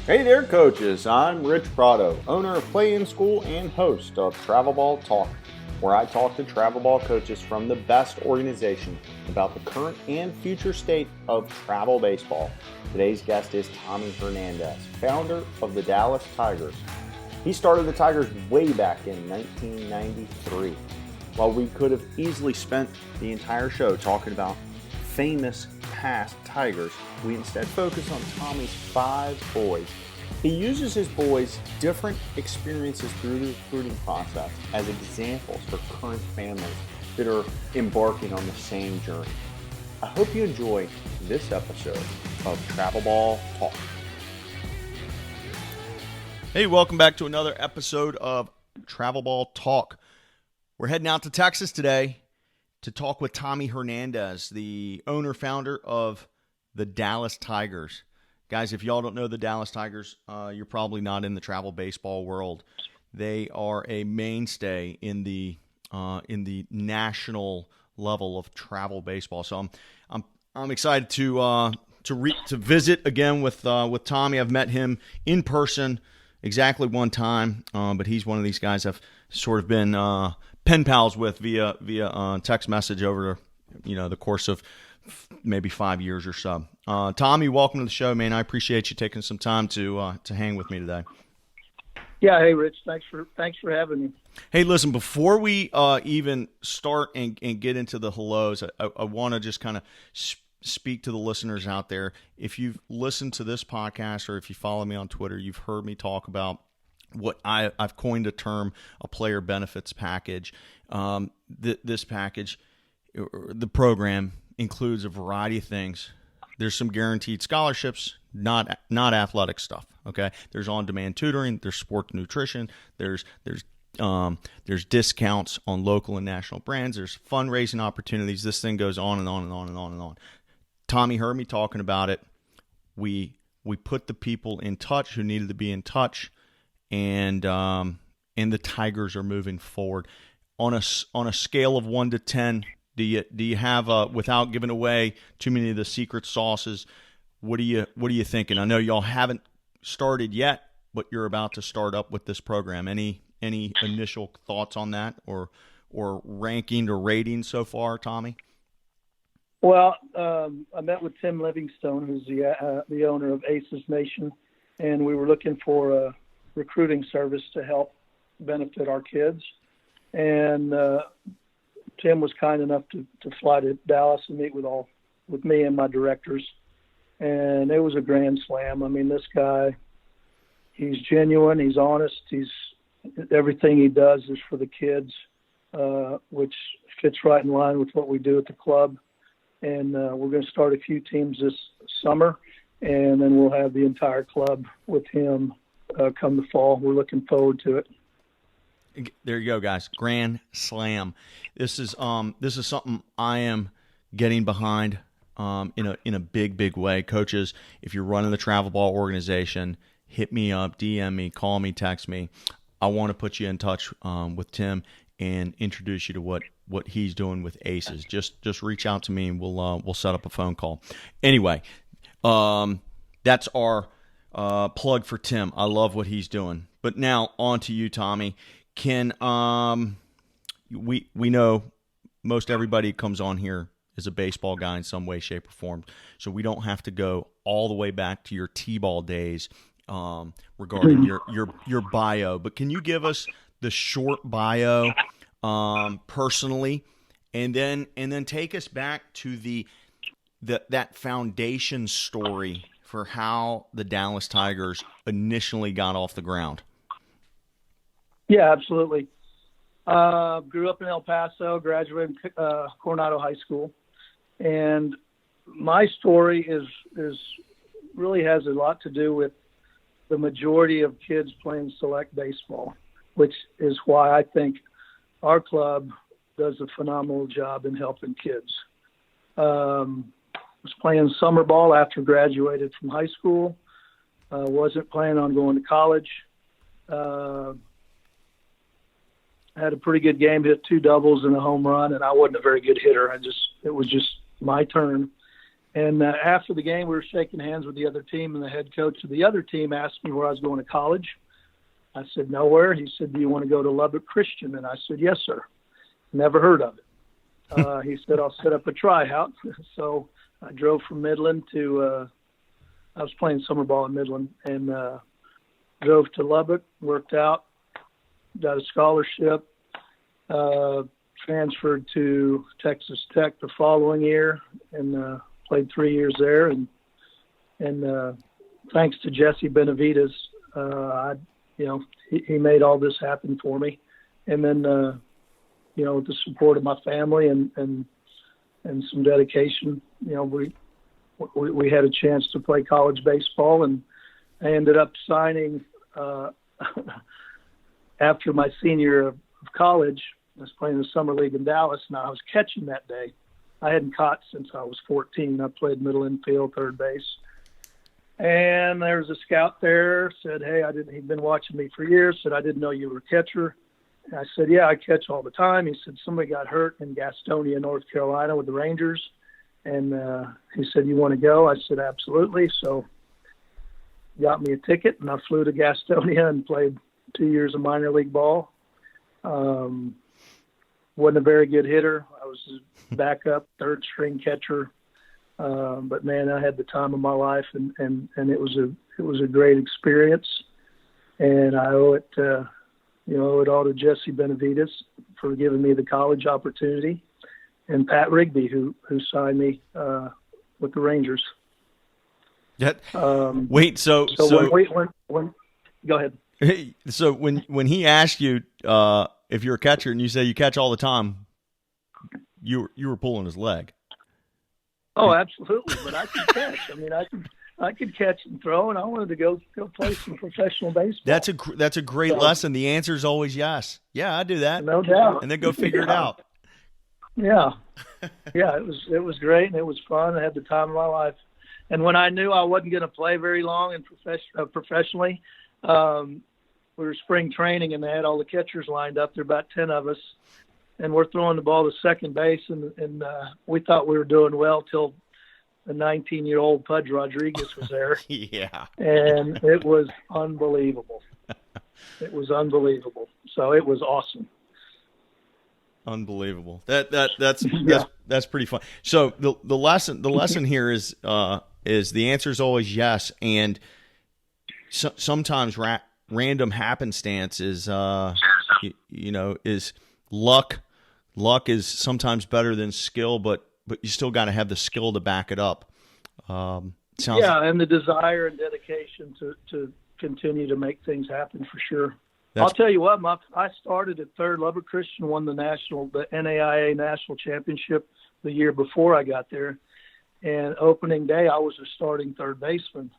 Hey there, coaches. I'm Rich Prado, owner of Play in School and host of Travel Ball Talk, where I talk to travel ball coaches from the best organization about the current and future state of travel baseball. Today's guest is Tommy Hernandez, founder of the Dallas Tigers. He started the Tigers way back in 1993. While we could have easily spent the entire show talking about famous past Tigers, we instead focus on Tommy's 5 boys. He uses his boys' different experiences through the recruiting process as examples for current families that are embarking on the same journey. I hope you enjoy this episode of Travel Ball Talk. Hey, welcome back to another episode of Travel Ball Talk. We're heading out to Texas today to talk with Tommy Hernandez, the owner-founder of the Dallas Tigers. Guys, if y'all don't know the Dallas Tigers, you're probably not in the travel baseball world. They are a mainstay in the national level of travel baseball. So I'm excited to visit again with Tommy. I've met him in person exactly one time, but he's one of these guys I've sort of been pen pals with via text message over the course of maybe 5 years or so. Tommy, welcome to the show, man. I appreciate you taking some time to hang with me today. Yeah, hey Rich, thanks for having me. Hey, listen, before we even start and get into the hellos, I want to just kind of speak to the listeners out there. If you've listened to this podcast or if you follow me on Twitter, you've heard me talk about what I've coined a term, a player benefits package. This package, the program, includes a variety of things. There's some guaranteed scholarships, not athletic stuff. Okay, there's on-demand tutoring, there's sports nutrition, there's discounts on local and national brands, there's fundraising opportunities. This thing goes on and on and on and on and on. Tommy heard me talking about it. We put the people in touch who needed to be in touch. And the Tigers are moving forward on a scale of 1 to 10. Do you have without giving away too many of the secret sauces? What are you thinking? I know y'all haven't started yet, but you're about to start up with this program. Any initial thoughts on that, or ranking or rating so far, Tommy? Well, I met with Tim Livingstone, who's the owner of Aces Nation, and we were looking for a recruiting service to help benefit our kids. And Tim was kind enough to fly to Dallas and meet with me and my directors. And it was a grand slam. I mean, this guy, he's genuine, he's honest, everything he does is for the kids, which fits right in line with what we do at the club. And we're going to start a few teams this summer, and then we'll have the entire club with him come the fall. We're looking forward to it. There you go, guys. Grand slam. This is something I am getting behind in a big way. Coaches, if you're running the travel ball organization, hit me up, DM me, call me, text me. I want to put you in touch with Tim and introduce you to what he's doing with Aces. Just reach out to me and we'll set up a phone call. Anyway, that's our plug for Tim. I love what he's doing. But now on to you, Tommy. Can we know most everybody comes on here is a baseball guy in some way, shape, or form. So we don't have to go all the way back to your T-ball days regarding your bio. But can you give us the short bio personally, and then take us back to that foundation story for how the Dallas Tigers initially got off the ground? Yeah, absolutely. Grew up in El Paso, graduated Coronado High School, and my story is really has a lot to do with the majority of kids playing select baseball, which is why I think our club does a phenomenal job in helping kids. Was playing summer ball after graduated from high school. Wasn't planning on going to college. Had a pretty good game, hit 2 doubles and a home run, and I wasn't a very good hitter. It was just my turn. And after the game, we were shaking hands with the other team, and the head coach of the other team asked me where I was going to college. I said, nowhere. He said, do you want to go to Lubbock Christian? And I said, yes, sir. Never heard of it. He said, I'll set up a tryout. So I drove from Midland to I was playing summer ball in Midland, and drove to Lubbock, worked out, got a scholarship, transferred to Texas Tech the following year, and played 3 years there. And thanks to Jesse Benavides, he made all this happen for me. And then, with the support of my family and some dedication, we had a chance to play college baseball, and I ended up signing after my senior year of college. I was playing the summer league in Dallas, and I was catching that day. I hadn't caught since I was 14. I played middle infield, third base. And there was a scout there, said, hey, he'd been watching me for years, said, I didn't know you were a catcher. And I said, yeah, I catch all the time. He said, somebody got hurt in Gastonia, North Carolina with the Rangers. And he said, you want to go? I said, absolutely. So got me a ticket, and I flew to Gastonia and played 2 years of minor league ball. Wasn't a very good hitter. I was a backup, third string catcher. But man, I had the time of my life, and it was a great experience. And I owe it all to Jesse Benavides for giving me the college opportunity, and Pat Rigby, who signed me with the Rangers. Wait, so when go ahead. So when he asked you if you're a catcher and you say you catch all the time, you were pulling his leg. Oh, absolutely. But I could catch. I mean, I could catch and throw, and I wanted to go play some professional baseball. That's a great lesson. The answer is always yes. Yeah, I do that. No doubt. And then go figure it out. Yeah. Yeah, it was great, and it was fun. I had the time of my life. And when I knew I wasn't going to play very long and professionally, we were spring training, and they had all the catchers lined up. There were about 10 of us, and we're throwing the ball to second base, and we thought we were doing well till the 19-year-old Pudge Rodriguez was there. Yeah. And it was unbelievable. It was unbelievable. So it was awesome. Unbelievable. That's pretty fun. So the lesson here is the answer is always yes, and sometimes random happenstance is is luck. Luck is sometimes better than skill, but you still got to have the skill to back it up. And the desire and dedication to continue to make things happen for sure. I'll tell you what, I started at third. Lubbock Christian won the NAIA National Championship the year before I got there. And opening day, I was a starting third baseman.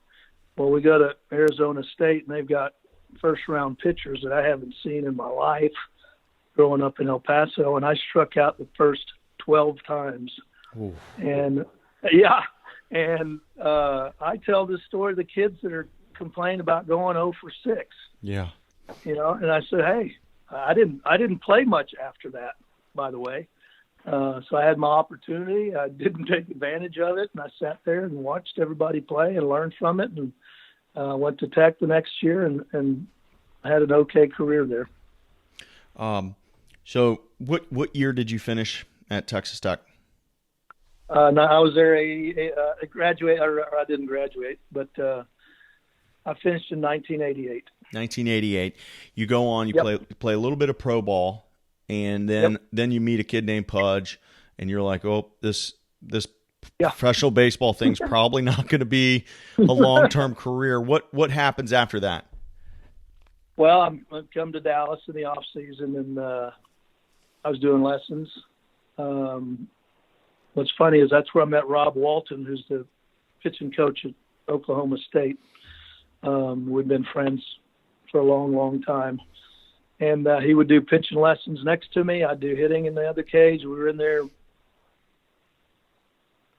Well, we go to Arizona State, and they've got first-round pitchers that I haven't seen in my life growing up in El Paso, and I struck out the first 12 times. Ooh. And, yeah, and I tell this story to the kids that are complaining about going 0 for 6. Yeah. And I said, hey, I didn't play much after that, by the way. So I had my opportunity. I didn't take advantage of it, and I sat there and watched everybody play and learned from it, and went to Tech the next year and had an okay career there. So what year did you finish at Texas Tech? No, I was there I didn't graduate, but I finished in 1988. 1988. You go on, you play a little bit of pro ball, and then you meet a kid named Pudge, and you're like, oh, this professional baseball thing's probably not going to be a long-term career. What happens after that? Well, I come to Dallas in the off season, and I was doing lessons. What's funny is that's where I met Rob Walton, who's the pitching coach at Oklahoma State. We've been friends for a long, long time. And he would do pitching lessons next to me. I'd do hitting in the other cage. We were in there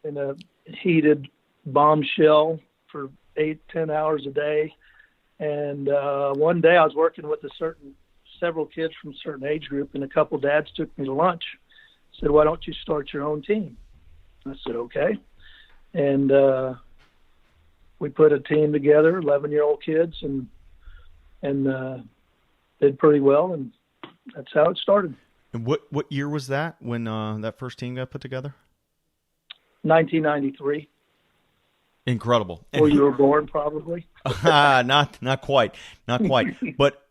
in a heated bombshell for 8-10 hours a day. And one day I was working with several kids from a certain age group, and a couple dads took me to lunch. Said, why don't you start your own team? I said, okay. and we put a team together, 11-year-old kids, and did pretty well, and that's how it started. And what year was that when that first team got put together? 1993. Incredible. Or you were born, probably. Not quite. But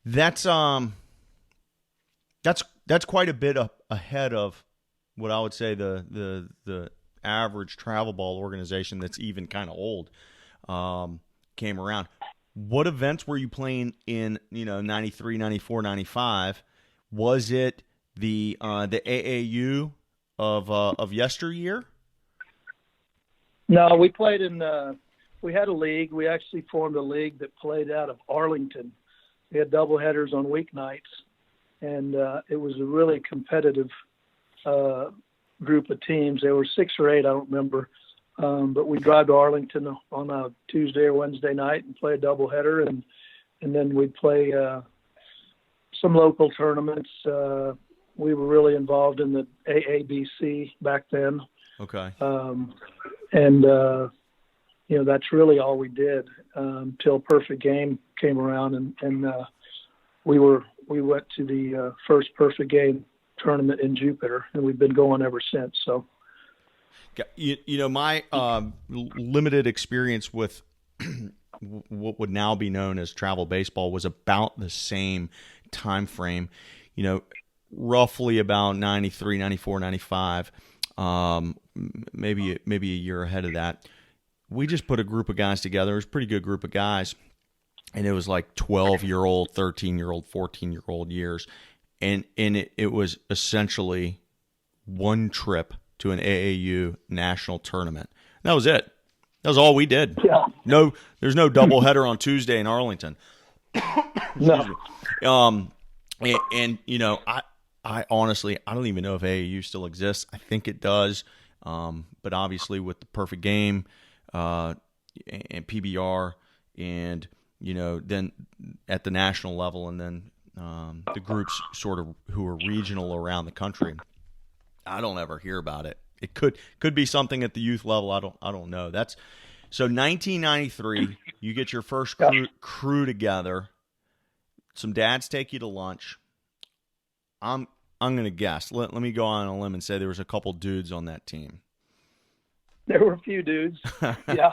that's quite a bit ahead of what I would say the average travel ball organization that's even kind of old came around. What events were you playing in, 93, 94, 95? Was it the AAU of yesteryear? No, we played in we had a league. We actually formed a league that played out of Arlington. We had doubleheaders on weeknights, and it was a really competitive group of teams. There were 6 or 8, I don't remember. But we drive to Arlington on a Tuesday or Wednesday night and play a doubleheader, and then we'd play some local tournaments. We were really involved in the AABC back then. Okay. That's really all we did till Perfect Game came around, and we went to the first Perfect Game tournament in Jupiter, and we've been going ever since. So. My limited experience with what would now be known as travel baseball was about the same time frame, roughly about 93, 94, 95, maybe a year ahead of that. We just put a group of guys together. It was a pretty good group of guys, and it was like 12-year-old, 13-year-old, 14-year-old years, and it was essentially one trip to an AAU national tournament. That was it. That was all we did. Yeah. No, there's no doubleheader on Tuesday in Arlington. No. I honestly, I don't even know if AAU still exists. I think it does. But obviously with the Perfect Game, and PBR, and, then at the national level, and then the groups sort of who are regional around the country, I don't ever hear about it. It could be something at the youth level. I don't know. That's so 1993. You get your first crew together. Some dads take you to lunch. I'm going to guess. Let me go on a limb and say there was a couple dudes on that team. There were a few dudes. Yeah.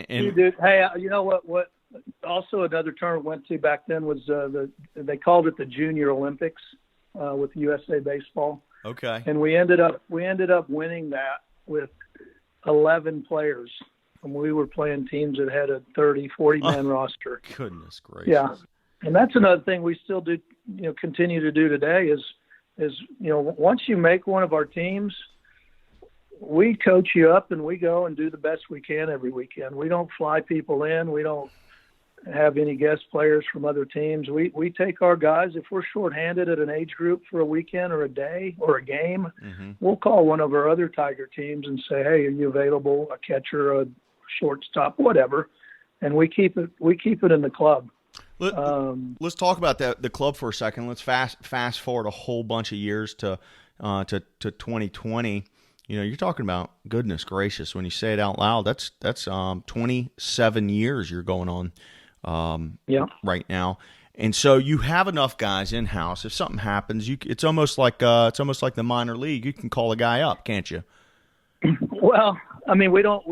Few dudes. Hey, you know what? What also another tournament went to back then was they called it the Junior Olympics with USA Baseball. Okay. And we ended up winning that with 11 players. And we were playing teams that had a 30, 40-man roster. Goodness gracious. Yeah. And that's another thing we still do, continue to do today is once you make one of our teams, we coach you up and we go and do the best we can every weekend. We don't fly people in. We don't have any guest players from other teams. We take our guys. If we're shorthanded at an age group for a weekend or a day or a game, we'll call one of our other Tiger teams and say, hey, are you available? A catcher, a shortstop, whatever. And we keep it in the club. Let's talk about the club for a second. Let's fast forward a whole bunch of years to 2020. You're talking about, goodness gracious, when you say it out loud, that's 27 years you're going on right now. And so you have enough guys in house. If something happens, it's almost like the minor league. You can call a guy up, can't you? Well, I mean, we don't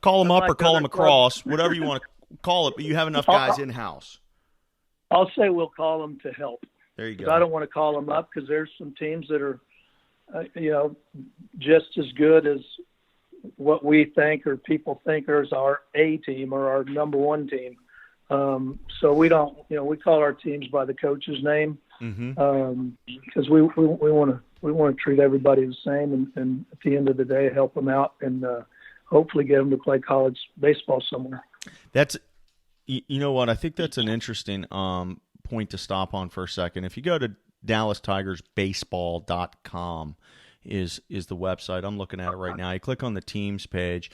call him up or call him across, whatever you want to call it. But you have enough guys in house. I'll say we'll call them to help. There you go. I don't want to call them up because there's some teams that are, just as good as what we think or people think is our A team or our number one team. So we don't, we call our teams by the coach's name because we want to treat everybody the same and at the end of the day help them out and hopefully get them to play college baseball somewhere. That's, what, I think that's an interesting point to stop on for a second. If you go to DallasTigersBaseball.com is the website. I'm looking at it right now. You click on the teams page,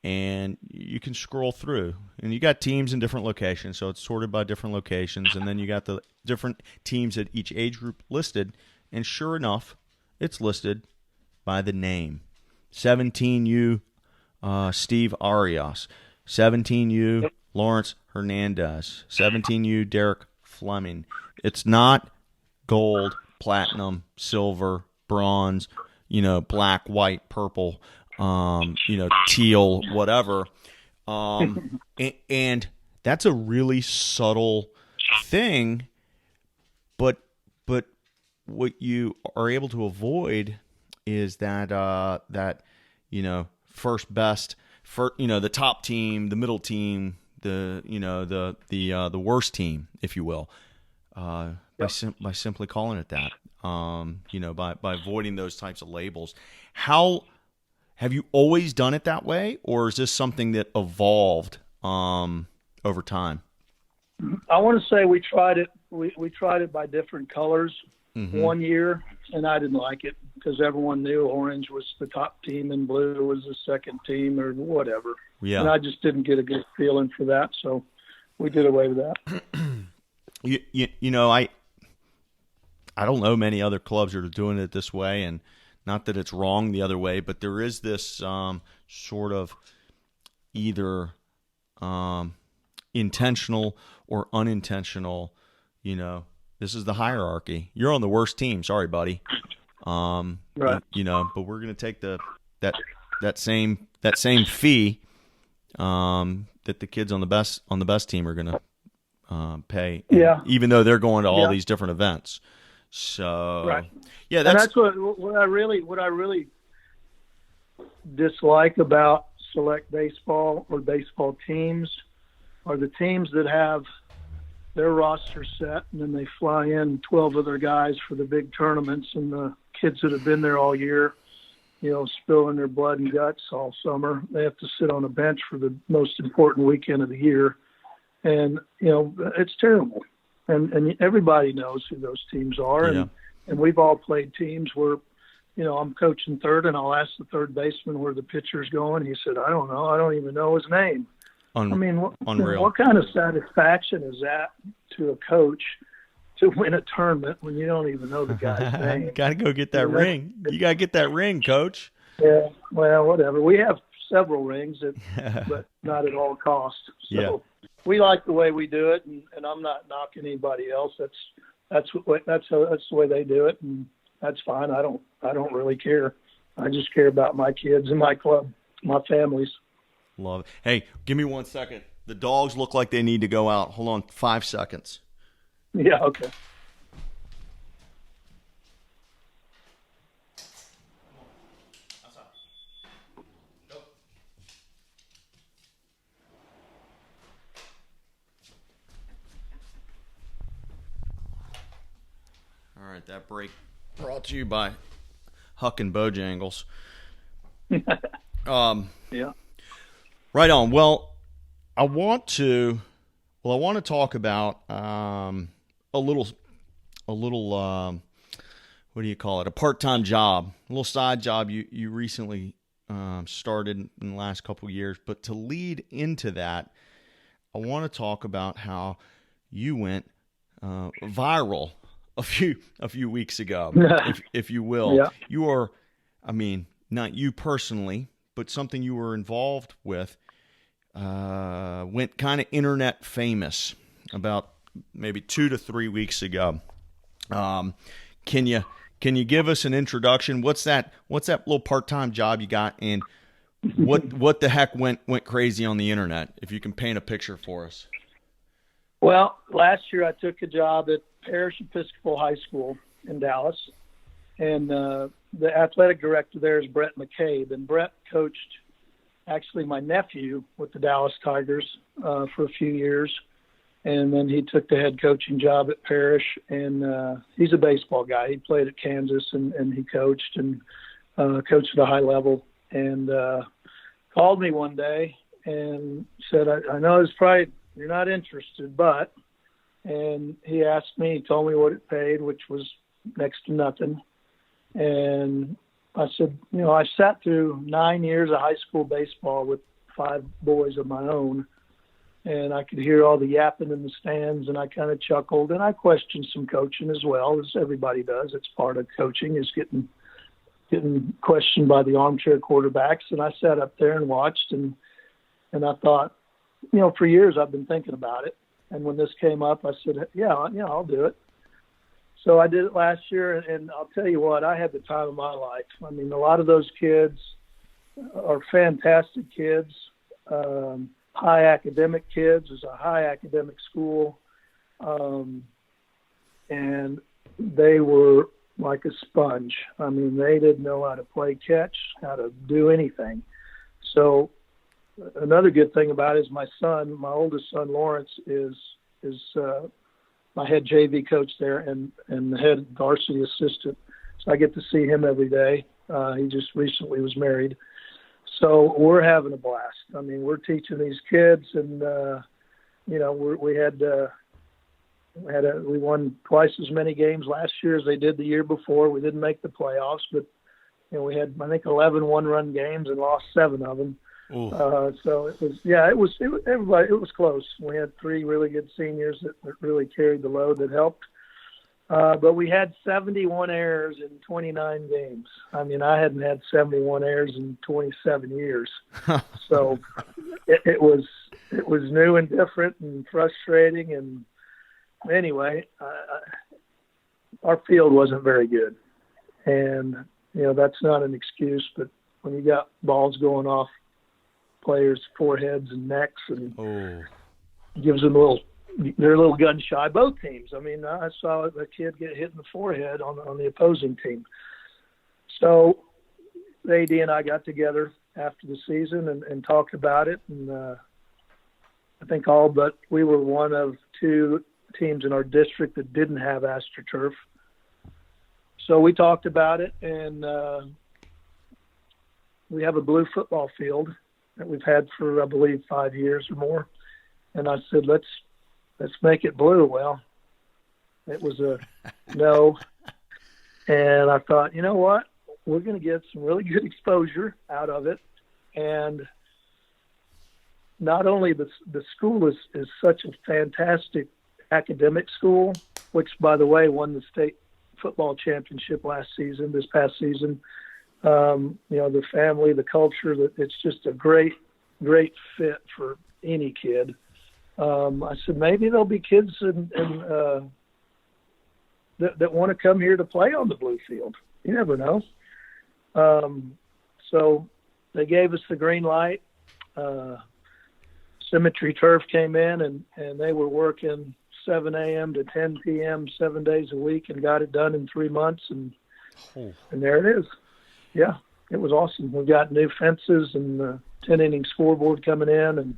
and you can scroll through. And you got teams in different locations, so it's sorted by different locations. And then you got the different teams at each age group listed. And sure enough, it's listed by the name. 17U Steve Arias, 17U Lawrence Hernandez, 17U Derek Fleming. It's not gold, platinum, silver, bronze, black, white, purple, teal, whatever. And that's a really subtle thing, but what you are able to avoid is that first best, the top team, the middle team, the worst team, if you will, by simply calling it that, by avoiding those types of labels. How have you always done it that way, or is this something that evolved over time? I want to say we tried it. We tried it by different colors one year, and I didn't like it because everyone knew orange was the top team and blue was the second team or whatever. Yeah. And I just didn't get a good feeling for that, so we did away with that. I don't know many other clubs that are doing it this way, and not that it's wrong the other way, but there is this sort of either intentional or unintentional, this is the hierarchy. You're on the worst team. Sorry, buddy. Right. But we're going to take that same fee that the kids on the best team are going to pay. Yeah. Even though they're going to all these different events. So right. Yeah, that's what I really dislike about select baseball or baseball teams are the teams that have their roster set and then they fly in 12 other guys for the big tournaments, and the kids that have been there all year, spilling their blood and guts all summer, they have to sit on a bench for the most important weekend of the year. And, it's terrible. And everybody knows who those teams are. Yeah. And we've all played teams where, I'm coaching third and I'll ask the third baseman where the pitcher's going. He said, I don't know. I don't even know his name. Unreal. What kind of satisfaction is that to a coach to win a tournament when you don't even know the guy's name? Got to go get that ring. You got to get that ring, Coach. Yeah, well, whatever. We have several rings, but not at all costs. So we like the way we do it, and I'm not knocking anybody else. That's the way they do it, and that's fine. I don't really care. I just care about my kids and my club, my families. Love it. Hey, give me 1 second. The dogs look like they need to go out. Hold on 5 seconds. Yeah, okay. All right, that break brought to you by Huck and Bojangles. Yeah. Right on. Well, I want to talk about a little what do you call it? A part-time job, a little side job you recently started in the last couple of years. But to lead into that, I want to talk about how you went viral a few weeks ago, if you will. Yeah. You are, not you personally, but something you were involved with, went kind of internet famous about maybe 2 to 3 weeks ago. Can you give us an introduction? What's that little part-time job you got, and what the heck went crazy on the internet? If you can paint a picture for us. Well, last year I took a job at Parish Episcopal High School in Dallas, and the athletic director there is Brett McCabe, and Brett coached actually my nephew with the Dallas Tigers for a few years, and then he took the head coaching job at Parish, and he's a baseball guy. He played at Kansas, and he coached and coached at a high level, and called me one day and said, I know it's probably you're not interested, but, and he told me what it paid, which was next to nothing. And I said, I sat through 9 years of high school baseball with 5 boys of my own, and I could hear all the yapping in the stands, and I kind of chuckled, and I questioned some coaching as well, as everybody does. It's part of coaching, is getting getting questioned by the armchair quarterbacks, and I sat up there and watched, and I thought, for years I've been thinking about it. And when this came up, I said, yeah, I'll do it. So I did it last year, and I'll tell you what, I had the time of my life. I mean, a lot of those kids are fantastic kids, high academic kids. It's a high academic school, and they were like a sponge. I mean, they didn't know how to play catch, how to do anything. So another good thing about it is my oldest son, Lawrence, is my head JV coach there and the head varsity assistant. So I get to see him every day. He just recently was married. So we're having a blast. I mean, we're teaching these kids, and we won twice as many games last year as they did the year before. We didn't make the playoffs, but we had, I think, 11 one-run games and lost 7 of them. So it was close. We had 3 really good seniors that really carried the load, that helped. But we had 71 errors in 29 games. I mean, I hadn't had 71 errors in 27 years. So it was new and different and frustrating. And anyway, our field wasn't very good. And, that's not an excuse, but when you got balls going off players' foreheads and necks, and gives them they're a little gun shy, both teams. I mean, I saw a kid get hit in the forehead on the opposing team. So the AD and I got together after the season and talked about it. And I think we were one of 2 teams in our district that didn't have AstroTurf. So we talked about it, and we have a blue football field that we've had for, I believe, 5 years or more. And I said, let's make it blue. Well, it was a no. And I thought, you know what? We're going to get some really good exposure out of it. And not only the school is such a fantastic academic school, which, by the way, won the state football championship this past season. The family, the culture, it's just a great, great fit for any kid. I said, maybe there'll be kids that want to come here to play on the blue field. You never know. So they gave us the green light. Symmetry Turf came in, and they were working 7 a.m. to 10 p.m. 7 days a week, and got it done in 3 months. And there it is. Yeah, it was awesome. We got new fences and the 10-inning scoreboard coming in, and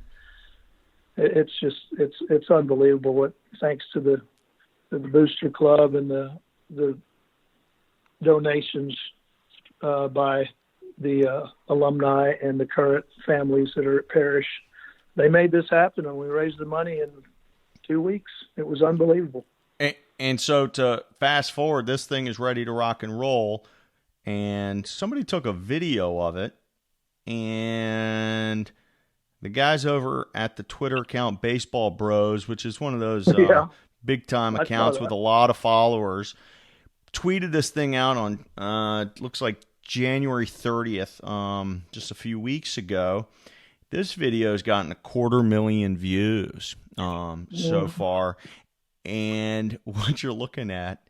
it's unbelievable. Thanks to the Booster Club and the donations by the alumni and the current families that are at Parish, they made this happen, and we raised the money in 2 weeks. It was unbelievable. And so to fast forward, this thing is ready to rock and roll. And somebody took a video of it, and the guys over at the Twitter account Baseball Bros, which is one of those big-time accounts with a lot of followers, tweeted this thing out on, looks like January 30th, just a few weeks ago. This video has gotten 250,000 views so far. And what you're looking at,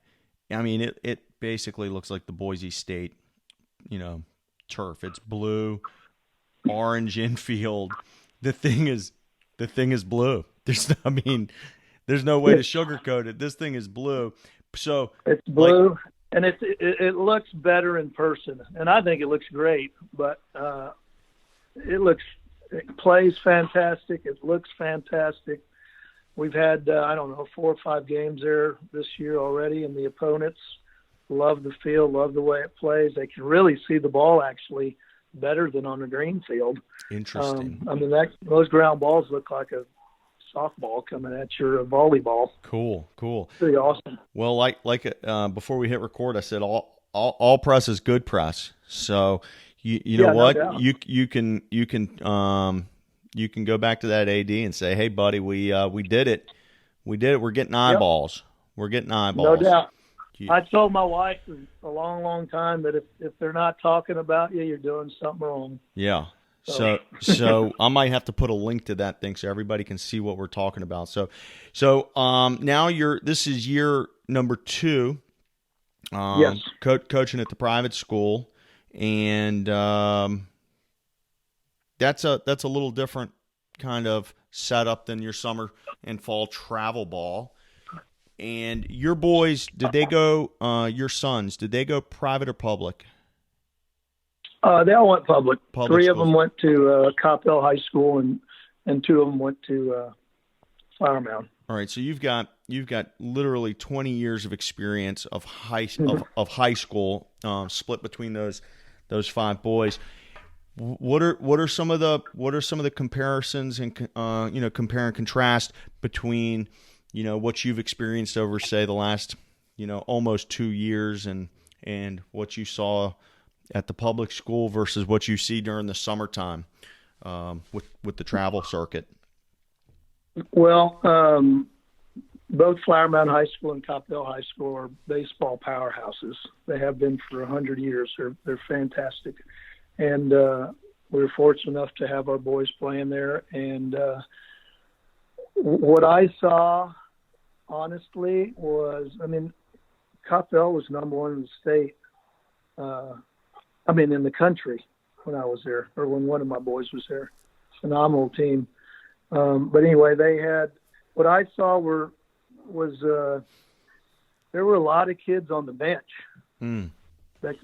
I mean, it basically looks like the Boise State, turf. It's blue, orange infield. The thing is blue. There's no way to sugarcoat it. This thing is blue. So it's blue, and it looks better in person, and I think it looks great. But it plays fantastic. It looks fantastic. We've had 4 or 5 games there this year already, and the opponents love the field, love the way it plays. They can really see the ball actually better than on a green field. Interesting. Those ground balls look like a softball coming at your volleyball. Cool. Pretty awesome. Well, before we hit record, I said all press is good press. So you know what, no doubt. you can you can go back to that AD and say, hey buddy, we did it. We're getting eyeballs. We're getting eyeballs. No doubt. I told my wife a long, long time that if they're not talking about you, you're doing something wrong. Yeah. So I might have to put a link to that thing so everybody can see what we're talking about. So now this is year number 2. Yes. Coaching at the private school, and that's a little different kind of setup than your summer and fall travel ball. And your boys, did they go? Your sons, did they go private or public? They all went public. 3 schools. of them went to Coppell High School, and 2 of them went to Flower Mound. All right, so you've got literally 20 years of experience of high school split between those 5 boys. What are some of the comparisons and compare and contrast between what you've experienced over, say, the last almost 2 years and what you saw at the public school versus what you see during the summertime with the travel circuit? Well, both Flower Mound High School and Coppell High School are baseball powerhouses. They have been for 100 years. They're fantastic, and we were fortunate enough to have our boys playing there. And what I saw, honestly, was, Coppell was number 1 in the state. In the country when I was there, or when one of my boys was there. Phenomenal team. But anyway, they had, what I saw was there were a lot of kids on the bench that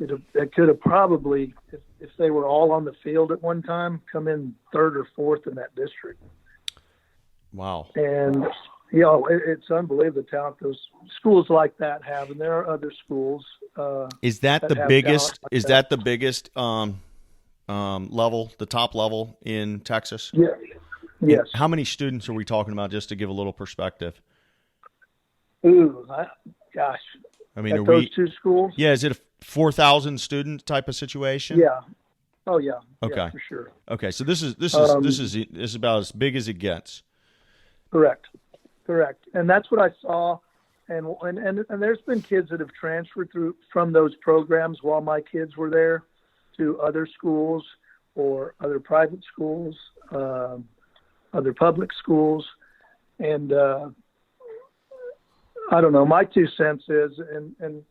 could have probably, if they were all on the field at one time, come in 3rd or 4th in that district. Wow. And it's unbelievable the talent those schools like that have, and there are other schools. Is that the biggest? Is that the biggest level, the top level in Texas? Yeah. Yes. And how many students are we talking about, just to give a little perspective? Ooh, gosh. I mean, at those 2 schools? Yeah, is it a 4,000 student type of situation? Yeah. Oh yeah. Okay. Yeah, for sure. Okay, so this is about as big as it gets. Correct. And that's what I saw. And there's been kids that have transferred from those programs while my kids were there to other schools or other private schools, other public schools. And I don't know, my 2 cents is, and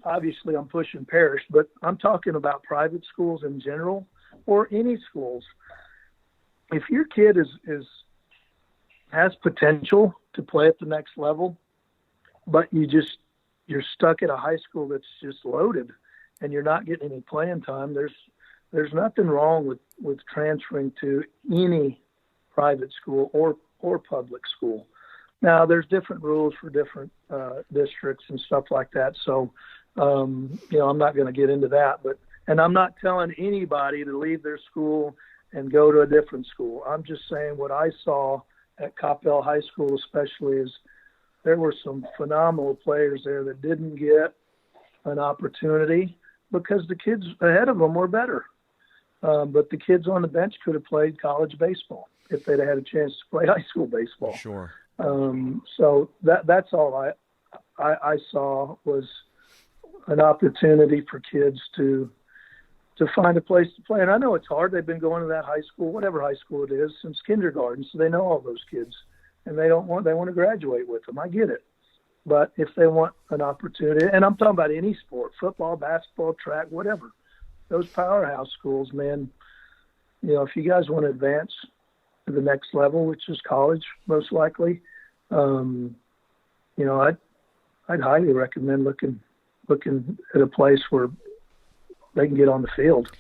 obviously I'm pushing parish, but I'm talking about private schools in general, or any schools. If your kid has potential to play at the next level, but you're stuck at a high school that's just loaded and you're not getting any playing time, there's nothing wrong with transferring to any private school or public school. Now, there's different rules for different districts and stuff like that. So, I'm not going to get into that, and I'm not telling anybody to leave their school and go to a different school. I'm just saying what I saw at Coppell High School, especially, is there were some phenomenal players there that didn't get an opportunity because the kids ahead of them were better. But the kids on the bench could have played college baseball if they'd had a chance to play high school baseball. Sure. So that's all I saw was an opportunity for kids to find a place to play. And I know it's hard. They've been going to that high school, whatever high school it is, since kindergarten, so they know all those kids, and they want to graduate with them. I get it. But if they want an opportunity, and I'm talking about any sport, football, basketball, track, whatever, those powerhouse schools, man, if you guys want to advance to the next level, which is college, most likely, I'd highly recommend looking at a place where they can get on the field.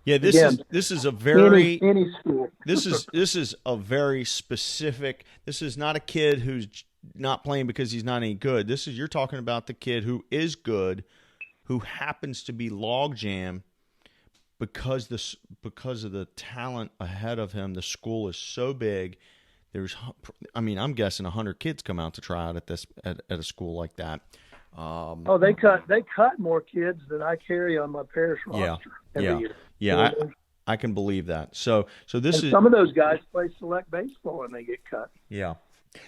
Yeah, this is a very any school. This is a very specific. This is not a kid who's not playing because he's not any good. You're talking about the kid who is good, who happens to be logjam because of the talent ahead of him. The school is so big. I'm guessing 100 kids come out to try out at a school like that. They cut more kids than I carry on my parish roster every year. Yeah, I can believe that. So this is, some of those guys play select baseball and they get cut. Yeah,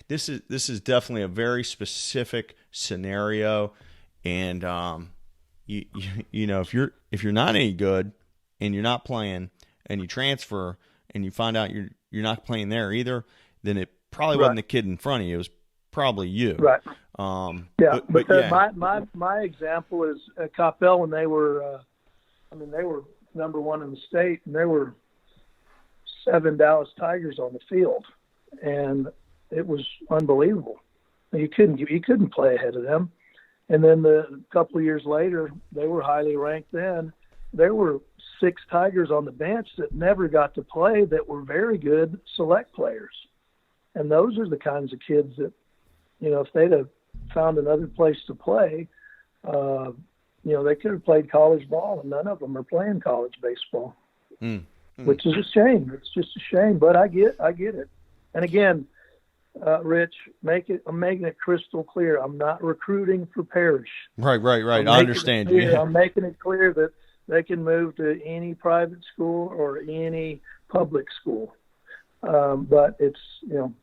this is definitely a very specific scenario, And you know, if you're not any good and you're not playing and you transfer and you find out you're not playing there either, then it probably wasn't the kid in front of you. It was probably you. Right. But yeah. My example is at Coppell when they were, they were number one in the state, and there were 7 Dallas Tigers on the field, and it was unbelievable. You couldn't play ahead of them. And then a couple of years later, they were highly ranked then. There were 6 Tigers on the bench that never got to play that were very good select players. And those are the kinds of kids that, if they'd have found another place to play, they could have played college ball, and none of them are playing college baseball, which is a shame. It's just a shame, but I get it. And again, Rich, I'm making it crystal clear. I'm not recruiting for Parrish. Right. I understand you. Yeah. I'm making it clear that they can move to any private school or any public school. But it's,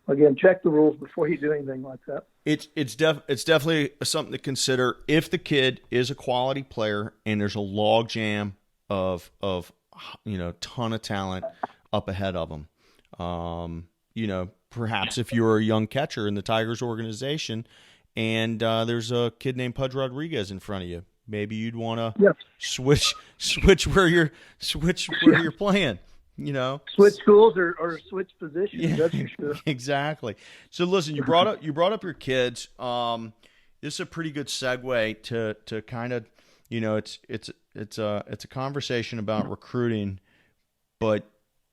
again, check the rules before you do anything like that. It's definitely something to consider if the kid is a quality player and there's a log jam of ton of talent up ahead of them. Perhaps if you're a young catcher in the Tigers organization and there's a kid named Pudge Rodriguez in front of you, maybe you'd want to switch where you're playing. Switch schools or switch positions. That's for sure. Exactly. So listen, you brought up your kids. This is a pretty good segue to kind of, it's a conversation about recruiting, but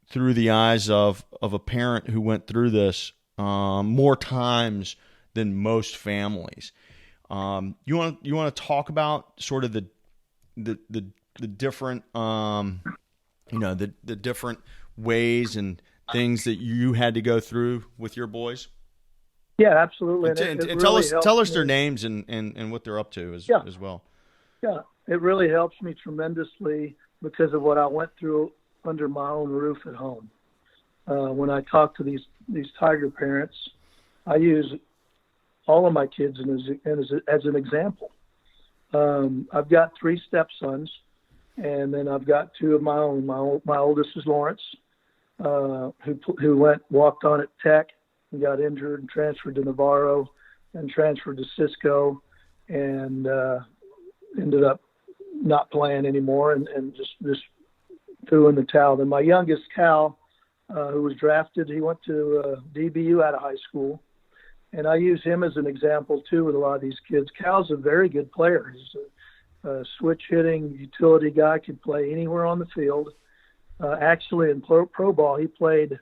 through the eyes of a parent who went through this more times than most families. You want to talk about sort of the different the different ways and things that you had to go through with your boys? Yeah, absolutely. And tell us their names and what they're up to as well. Yeah, it really helps me tremendously because of what I went through under my own roof at home. When I talk to these Tiger parents, I use all of my kids as an example. I've got 3 stepsons. And then I've got 2 of my own. My oldest is Lawrence, who walked on at Tech and got injured and transferred to Navarro and transferred to Cisco and ended up not playing anymore and just threw in the towel. Then my youngest, Cal, who was drafted, he went to DBU out of high school. And I use him as an example, too, with a lot of these kids. Cal's a very good player. He's a switch hitting utility guy, could play anywhere on the field. Actually, in pro ball, he played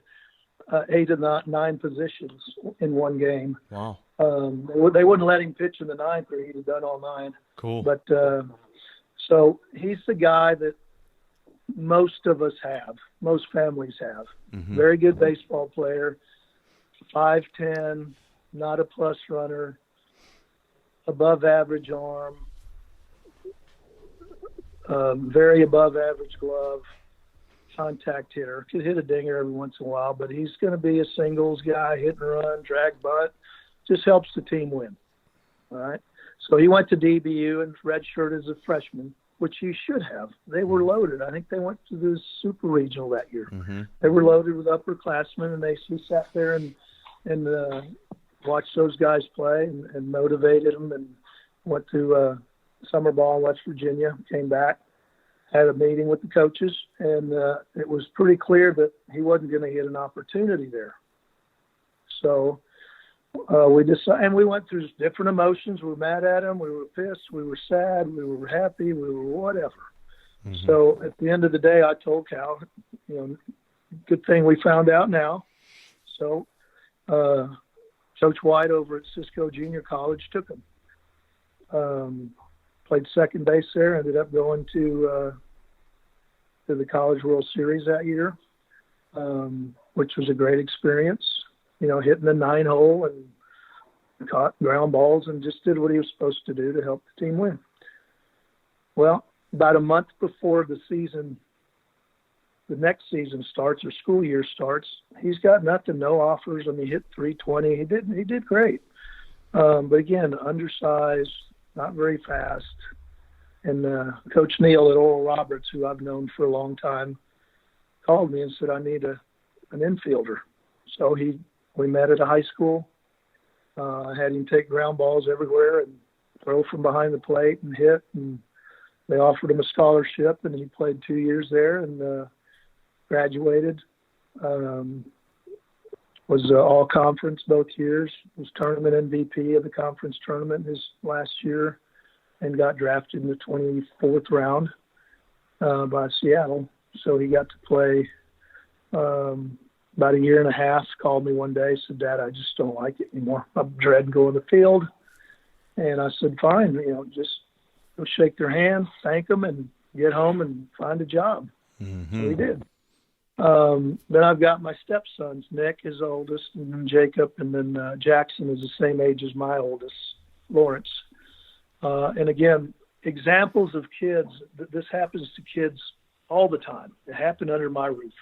8 of 9 positions in one game. Wow. They wouldn't let him pitch in the 9th, or he'd have done all 9. Cool. But so he's the guy that most of us have, most families have. Mm-hmm. Very good baseball player, 5'10", not a plus runner, above average arm, very above average glove, contact hitter. Could hit a dinger every once in a while, but he's going to be a singles guy, hit and run, drag butt. Just helps the team win. All right. So he went to DBU and redshirted as a freshman, which he should have. They were loaded. I think they went to the super regional that year. Mm-hmm. They were loaded with upperclassmen, and he sat there and watched those guys play and motivated them, and went to summer ball in West Virginia, came back, had a meeting with the coaches, and it was pretty clear that he wasn't going to get an opportunity there. So we decided, and we went through different emotions. We were mad at him. We were pissed. We were sad. We were happy. We were whatever. Mm-hmm. So at the end of the day, I told Cal, good thing we found out now. So Coach White over at Cisco Junior College took him. Played second base there, ended up going to the College World Series that year, which was a great experience. Hitting the 9-hole and caught ground balls and just did what he was supposed to do to help the team win. Well, about a month before the next season starts or school year starts, he's got nothing, no offers. He hit 320. He did great. But again, undersized, not very fast. And Coach Neal at Oral Roberts, who I've known for a long time, called me and said, I need an infielder. So we met at a high school. I had him take ground balls everywhere and throw from behind the plate and hit. And they offered him a scholarship, and he played 2 years there and graduated. Was all conference both years. Was tournament MVP of the conference tournament his last year, and got drafted in the 24th round by Seattle. So he got to play about a year and a half. Called me one day, said, Dad, I just don't like it anymore. I'm dreading going to the field. And I said, fine, just go shake their hand, thank them, and get home and find a job. Mm-hmm. So he did. Then I've got my stepsons. Nick is oldest, and then Jacob, and then Jackson is the same age as my oldest, Lawrence. And again, examples of kids, this happens to kids all the time. It happened under my roof.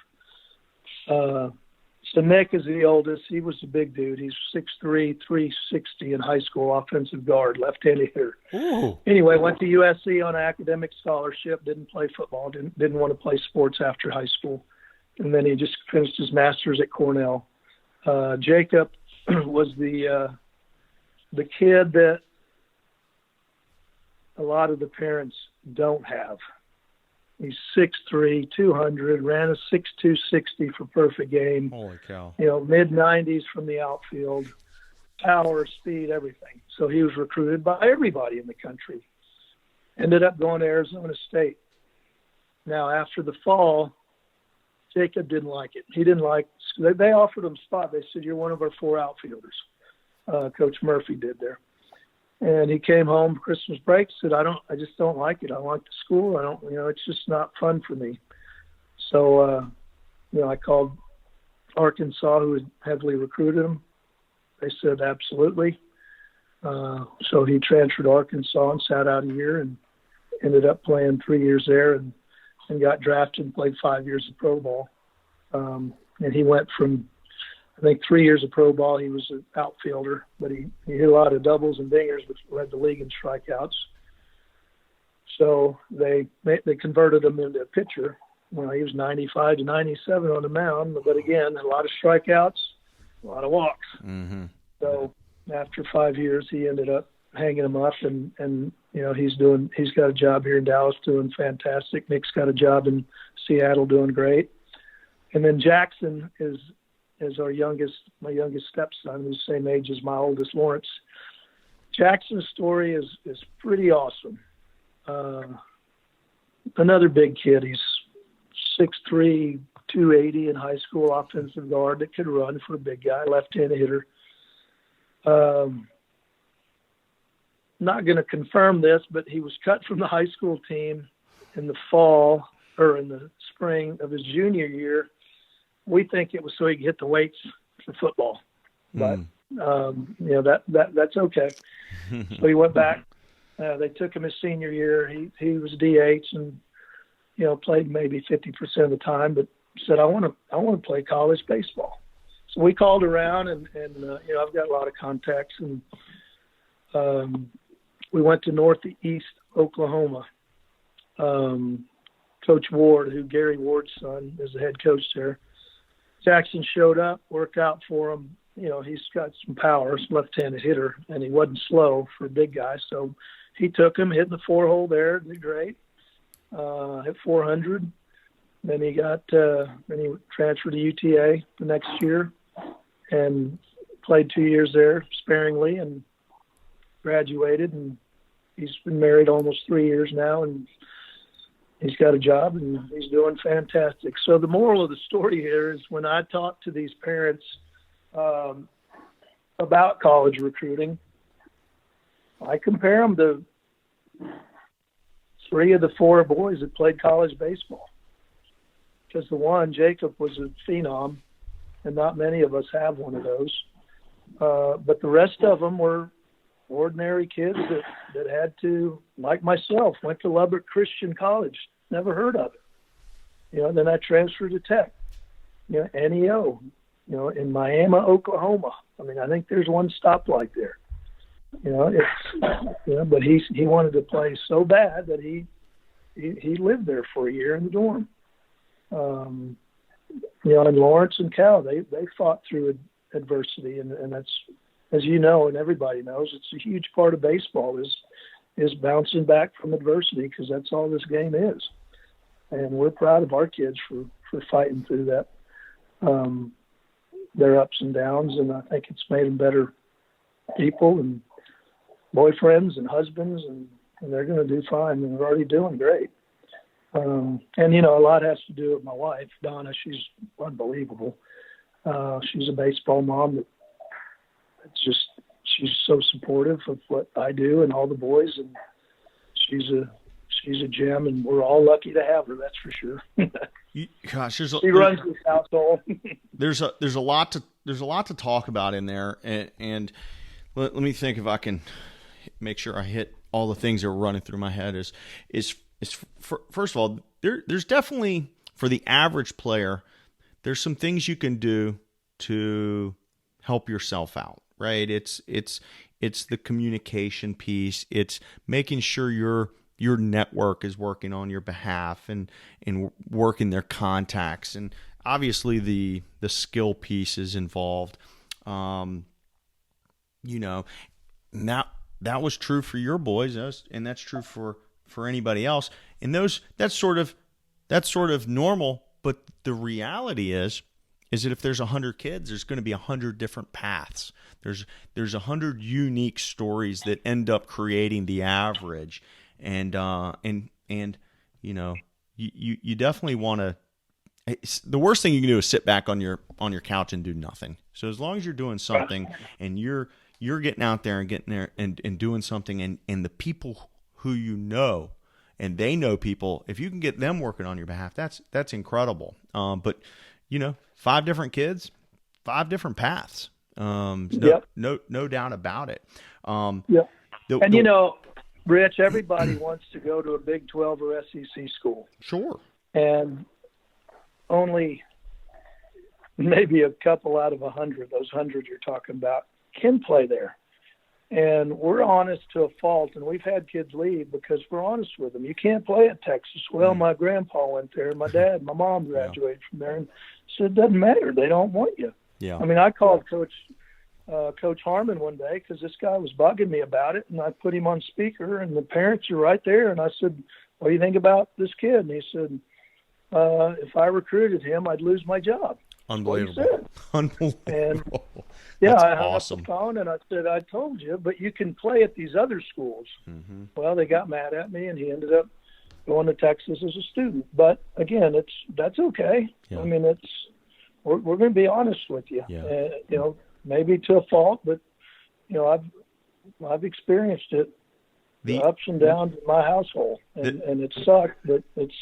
So Nick is the oldest. He was a big dude. He's 6'3", 360 in high school, offensive guard, left-handed hitter. Ooh. Anyway, went to USC on an academic scholarship, didn't play football, didn't want to play sports after high school. And then he just finished his master's at Cornell. Jacob was the kid that a lot of the parents don't have. He's 6'3", 200, ran a 6'2", 60 for perfect game. Holy cow. Mid-90s from the outfield, power, speed, everything. So he was recruited by everybody in the country. Ended up going to Arizona State. Now, after the fall, Jacob didn't like it. He didn't like – they offered him a spot. They said, you're one of our 4 outfielders. Coach Murphy did there. And he came home Christmas break, said, I just don't like it. I like the school. It's just not fun for me. So, I called Arkansas, who had heavily recruited him. They said, absolutely. So he transferred to Arkansas and sat out a year and ended up playing 3 years there and got drafted and played 5 years of pro ball. And he went from, I think, 3 years of pro ball. He was an outfielder, but he hit a lot of doubles and dingers, which led the league in strikeouts. So they converted him into a pitcher. He was 95 to 97 on the mound, but again, a lot of strikeouts, a lot of walks. Mm-hmm. So after 5 years, he ended up hanging him up, and he's got a job here in Dallas doing fantastic. Nick's got a job in Seattle doing great. And then Jackson is my youngest stepson, who's the same age as my oldest, Lawrence. Jackson's story is pretty awesome. Another big kid. He's 6'3", 280 in high school, offensive guard that could run for a big guy, left-handed hitter. Not going to confirm this, but he was cut from the high school team in the fall or in the spring of his junior year. We think it was so he could hit the weights for football, but that's okay. So he went back. They took him his senior year. He was DH and played maybe 50% of the time, but said I want to play college baseball. So we called around and I've got a lot of contacts, and we went to Northeast Oklahoma. Coach Ward, Gary Ward's son, is the head coach there. Jackson showed up, worked out for him. He's got some power, left-handed hitter, and he wasn't slow for a big guy. So he took him, hit the 4-hole there, did great, hit 400. Then he transferred to UTA the next year and played 2 years there sparingly and graduated. And he's been married almost 3 years now, and he's got a job, and he's doing fantastic. So the moral of the story here is when I talk to these parents about college recruiting, I compare them to 3 of the 4 boys that played college baseball. Because the one, Jacob, was a phenom, and not many of us have one of those. But the rest of them were ordinary kids that had to, like myself, went to Lubbock Christian College, never heard of it. Then I transferred to Tech, NEO, in Miami, Oklahoma. I think there's one stoplight there. But he wanted to play so bad that he lived there for a year in the dorm. And Lawrence and Cal, they fought through adversity, and that's, as you know, and everybody knows, it's a huge part of baseball is bouncing back from adversity, because that's all this game is. And we're proud of our kids for fighting through that, their ups and downs, and I think it's made them better people and boyfriends and husbands, and they're going to do fine, and they're already doing great. And a lot has to do with my wife, Donna. She's unbelievable. She's a baseball mom that she's so supportive of what I do and all the boys, and she's a gem, and we're all lucky to have her. That's for sure. Gosh, she runs this household. there's a lot to talk about in there, and let me think if I can make sure I hit all the things that are running through my head. Is first of all, there's definitely, for the average player, there's some things you can do to help yourself out, right? It's the communication piece. It's making sure your network is working on your behalf and working their contacts, and obviously the skill piece is involved. Now that was true for your boys, and that's true for anybody else. And that's sort of normal. But the reality is that if there's 100 kids, there's going to be 100 different paths. There's 100 unique stories that end up creating the average. And you definitely want to. The worst thing you can do is sit back on your couch and do nothing. So as long as you're doing something, and you're getting out there and getting there and doing something, and the people who you know, and they know people, if you can get them working on your behalf, that's incredible. But 5 different kids, 5 different paths. No doubt about it. Rich, everybody wants to go to a Big 12 or SEC school. Sure. And only maybe a couple out of 100, those 100 you're talking about, can play there. And we're honest to a fault, and we've had kids leave because we're honest with them. You can't play at Texas. Well, my grandpa went there, my dad, my mom graduated from there, and said it doesn't matter. They don't want you. Yeah. I mean, I called Coach Harmon one day because this guy was bugging me about it, and I put him on speaker, and the parents are right there, and I said, what do you think about this kid? And he said, if I recruited him, I'd lose my job. Unbelievable. Unbelievable. And That's I hung awesome. up the phone and I said, I told you, but you can play at these other schools. Mm-hmm. Well, they got mad at me, and he ended up going to Texas as a student. But again, that's okay. Yeah. I mean, we're going to be honest with you. Yeah. Maybe to a fault, but I've experienced it, the ups and downs in my household, and it sucked. But it's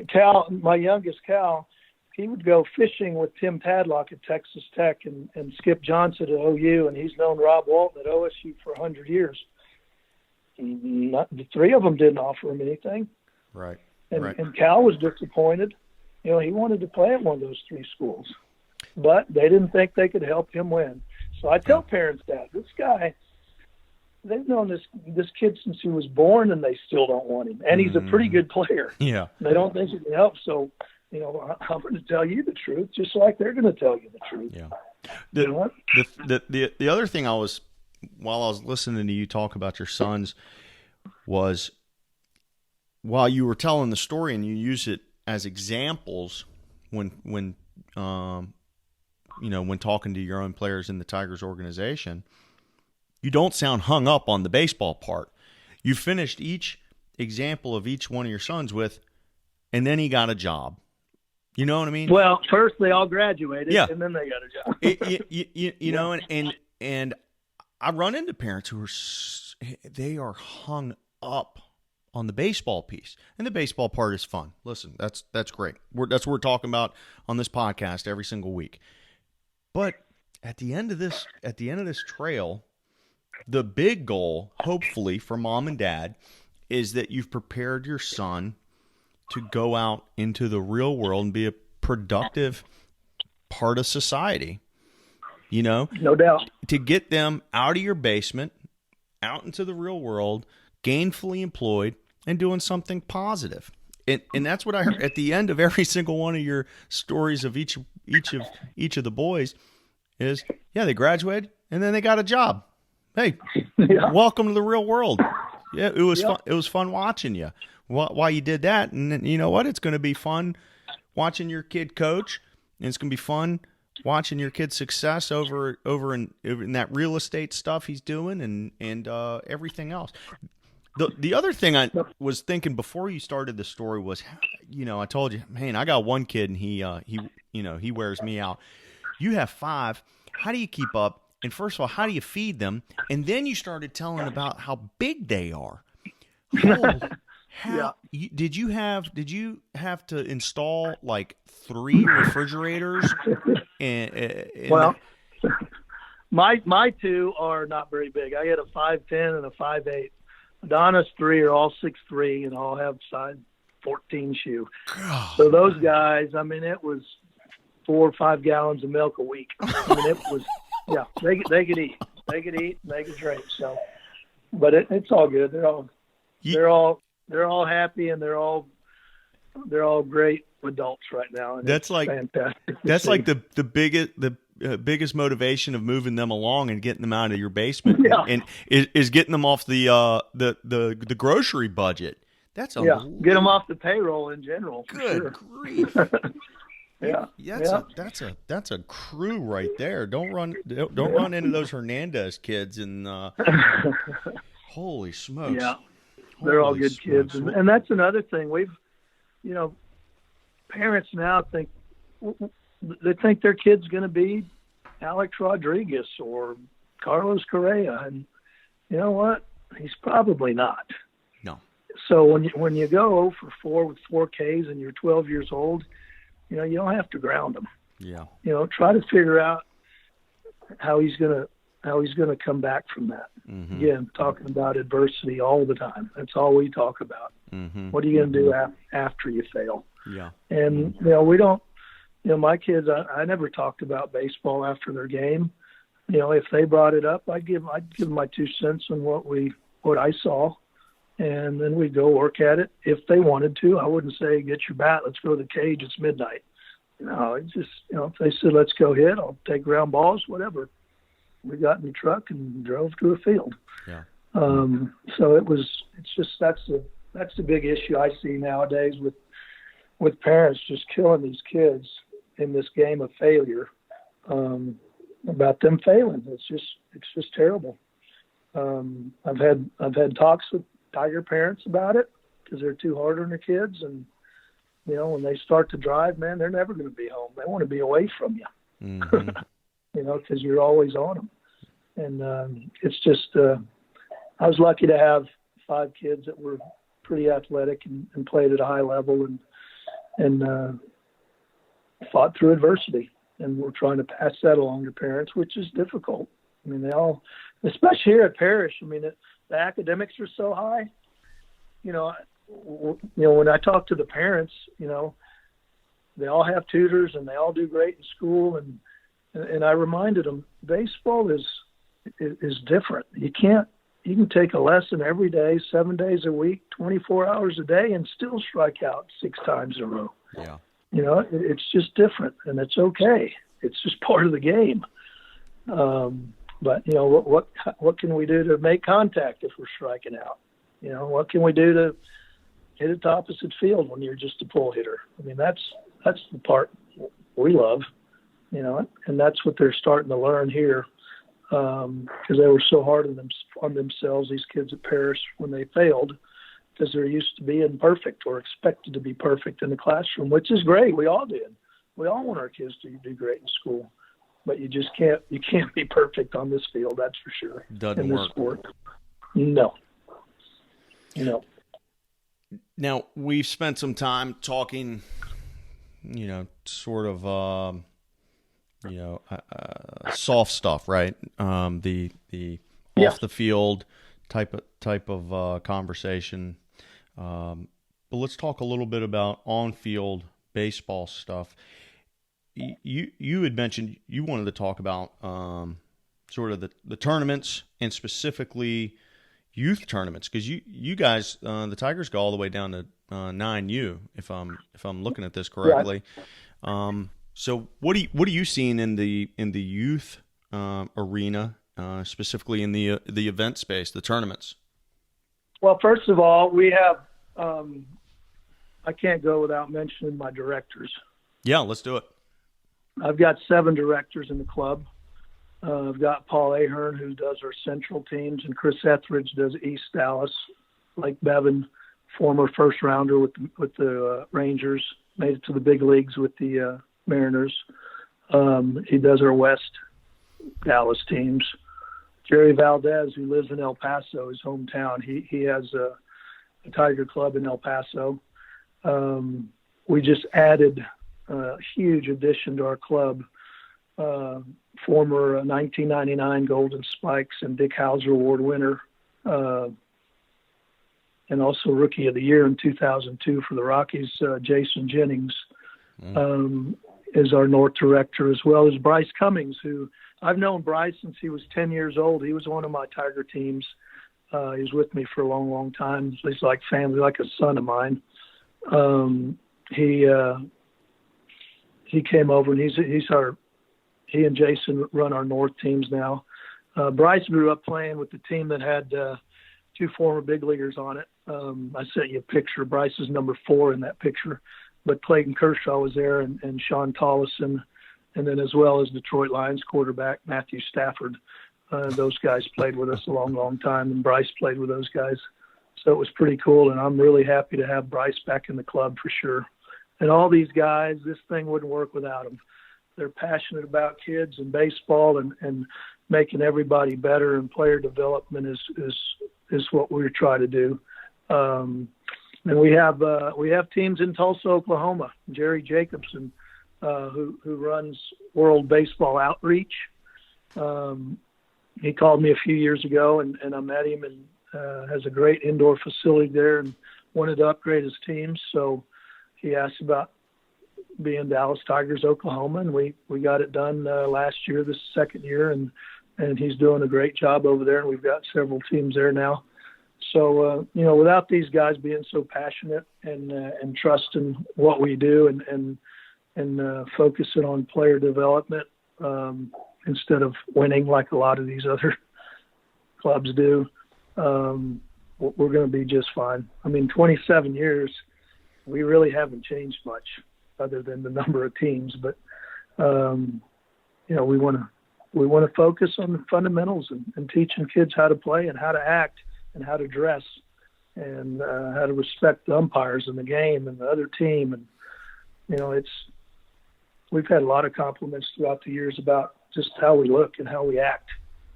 Cal, my youngest Cal, he would go fishing with Tim Tadlock at Texas Tech and Skip Johnson at OU, and he's known Rob Walton at OSU for 100 years. The 3 of them didn't offer him anything. Right. And Cal was disappointed. He wanted to play at one of those 3 schools, but they didn't think they could help him win. So I tell parents that this guy, they've known this kid since he was born, and they still don't want him. And he's a pretty good player. Yeah. They don't think he can help. So, I'm going to tell you the truth, just like they're going to tell you the truth. Yeah. The other thing while I was listening to you talk about your sons, was while you were telling the story and you use it as examples when talking to your own players in the Tigers organization, you don't sound hung up on the baseball part. You finished each example of each one of your sons with, and then he got a job. You know what I mean? Well, first they all graduated, and then they got a job. And I run into parents who they are hung up on the baseball piece, and the baseball part is fun. Listen, that's great. That's what we're talking about on this podcast every single week. But at the end of this trail, the big goal, hopefully, for mom and dad, is that you've prepared your son to go out into the real world and be a productive part of society. No doubt. to get them out of your basement, out into the real world, gainfully employed, and doing something positive. And that's what I heard at the end of every single one of your stories of each of the boys is, they graduated and then they got a job. Hey, welcome to the real world. Yeah, it was fun. It was fun watching you while you did that. And then, you know what? It's going to be fun watching your kid coach, and it's going to be fun watching your kid's success over in that real estate stuff he's doing and everything else. The other thing I was thinking before you started the story was, I told you, man, I got one kid and he wears me out. You have 5. How do you keep up? And first of all, how do you feed them? And then you started telling about how big they are. Did you have to install like 3 refrigerators? Well, my 2 are not very big. I had a 5'10" and a 5'8". Donna's 3 are all 6'3" and all have size 14 shoe. So those guys, I mean, it was 4 or 5 gallons of milk a week. I mean, it was, they could eat, they could drink. So, but it's all good. They're all happy, and they're all great adults right now. And that's like fantastic. That's like the biggest motivation of moving them along and getting them out of your basement, and is getting them off the grocery budget. That's get them off the payroll in general. Good grief! That's a crew right there. Don't run into those Hernandez kids and holy smokes! Yeah, they're all good kids, and that's another thing. We've, parents now think their kid's going to be Alex Rodriguez or Carlos Correa, and you know what? He's probably not. No. So when you go for 4 with 4 Ks and you're 12 years old, you don't have to ground him. Yeah. Try to figure out how he's gonna come back from that. Mm-hmm. Again, talking about adversity all the time. That's all we talk about. Mm-hmm. What are you gonna do after you fail? Yeah. And we don't. My kids, I never talked about baseball after their game. If they brought it up, I'd give them my 2 cents on what I saw, and then we'd go work at it. If they wanted to, I wouldn't say, get your bat, let's go to the cage, it's midnight. It's just, if they said, let's go hit, I'll take ground balls, whatever. We got in the truck and drove to a field. Yeah. So it's just, that's the big issue I see nowadays with parents just killing these kids in this game of failure, about them failing. It's just terrible. I've had talks with Tiger parents about it because they're too hard on their kids, and when they start to drive, man, they're never going to be home. They want to be away from you, mm-hmm. Because you're always on them. And it's just, I was lucky to have 5 kids that were pretty athletic and played at a high level and fought through adversity. And we're trying to pass that along to parents, which is difficult. I mean, they all, especially here at Parrish, I mean, the academics are so high. When I talk to the parents, they all have tutors and they all do great in school. And I reminded them, baseball is different. You can take a lesson every day, 7 days a week, 24 hours a day, and still strike out 6 times in a row. Yeah. It's just different, and it's okay. It's just part of the game. But what can we do to make contact if we're striking out? What can we do to hit it to opposite field when you're just a pull hitter? I mean, that's the part we love, and that's what they're starting to learn here, because they were so hard on themselves, these kids at Parrish, when they failed, because they're used to being perfect or expected to be perfect in the classroom, which is great. We all did. We all want our kids to do great in school, but you just can't be perfect on this field. That's for sure. Doesn't work. Sport. No. Now, we've spent some time talking, sort of, soft stuff, right? The off the field type of conversation. But let's talk a little bit about on-field baseball stuff. you had mentioned you wanted to talk about sort of the tournaments and specifically youth tournaments, because you guys the Tigers go all the way down to 9U if I'm looking at this correctly. Right. So what are you seeing in the youth arena, specifically in the event space, the tournaments? Well, first of all, we have I can't go without mentioning my directors. Yeah, let's do it. I've got 7 directors in the club. I've got Paul Ahern, who does our central teams, and Chris Etheridge does East Dallas. Blake Bevan, former first rounder with the Rangers, made it to the big leagues with the Mariners. He does our West Dallas teams. Jerry Valdez, who lives in El Paso, his hometown, he has a Tiger club in El Paso. We just added a huge addition to our club, former 1999 Golden Spikes and Dick Hauser Award winner, and also Rookie of the Year in 2002 for the Rockies, Jason Jennings, is our North director, as well as Bryce Cummings, who I've known Bryce since he was 10 years old. He was one of my Tiger teams. He was with me for a long, long time. He's like family, like a son of mine. He came over, and he and Jason run our North teams now. Bryce grew up playing with the team that had 2 former big leaguers on it. I sent you a picture. Bryce is number 4 in that picture, but Clayton Kershaw was there, and Sean Tollison, and then as well as Detroit Lions quarterback Matthew Stafford. Those guys played with us a long, long time, and Bryce played with those guys. So it was pretty cool, and I'm really happy to have Bryce back in the club for sure. And all these guys, this thing wouldn't work without them. They're passionate about kids and baseball and making everybody better, and player development is what we're trying to do. And we have teams in Tulsa, Oklahoma. Jerry Jacobson, who runs World Baseball Outreach. He called me a few years ago, and I met him, and has a great indoor facility there and wanted to upgrade his team. So he asked about being Dallas Tigers, Oklahoma, and we got it done last year, this second year, and he's doing a great job over there, and we've got several teams there now. So, without these guys being so passionate and trusting what we do and focusing on player development instead of winning like a lot of these other clubs do, we're going to be just fine. I mean, 27 years, we really haven't changed much other than the number of teams, but we want to focus on the fundamentals and teaching kids how to play and how to act and how to dress and how to respect the umpires in the game and the other team. And we've had a lot of compliments throughout the years about just how we look and how we act.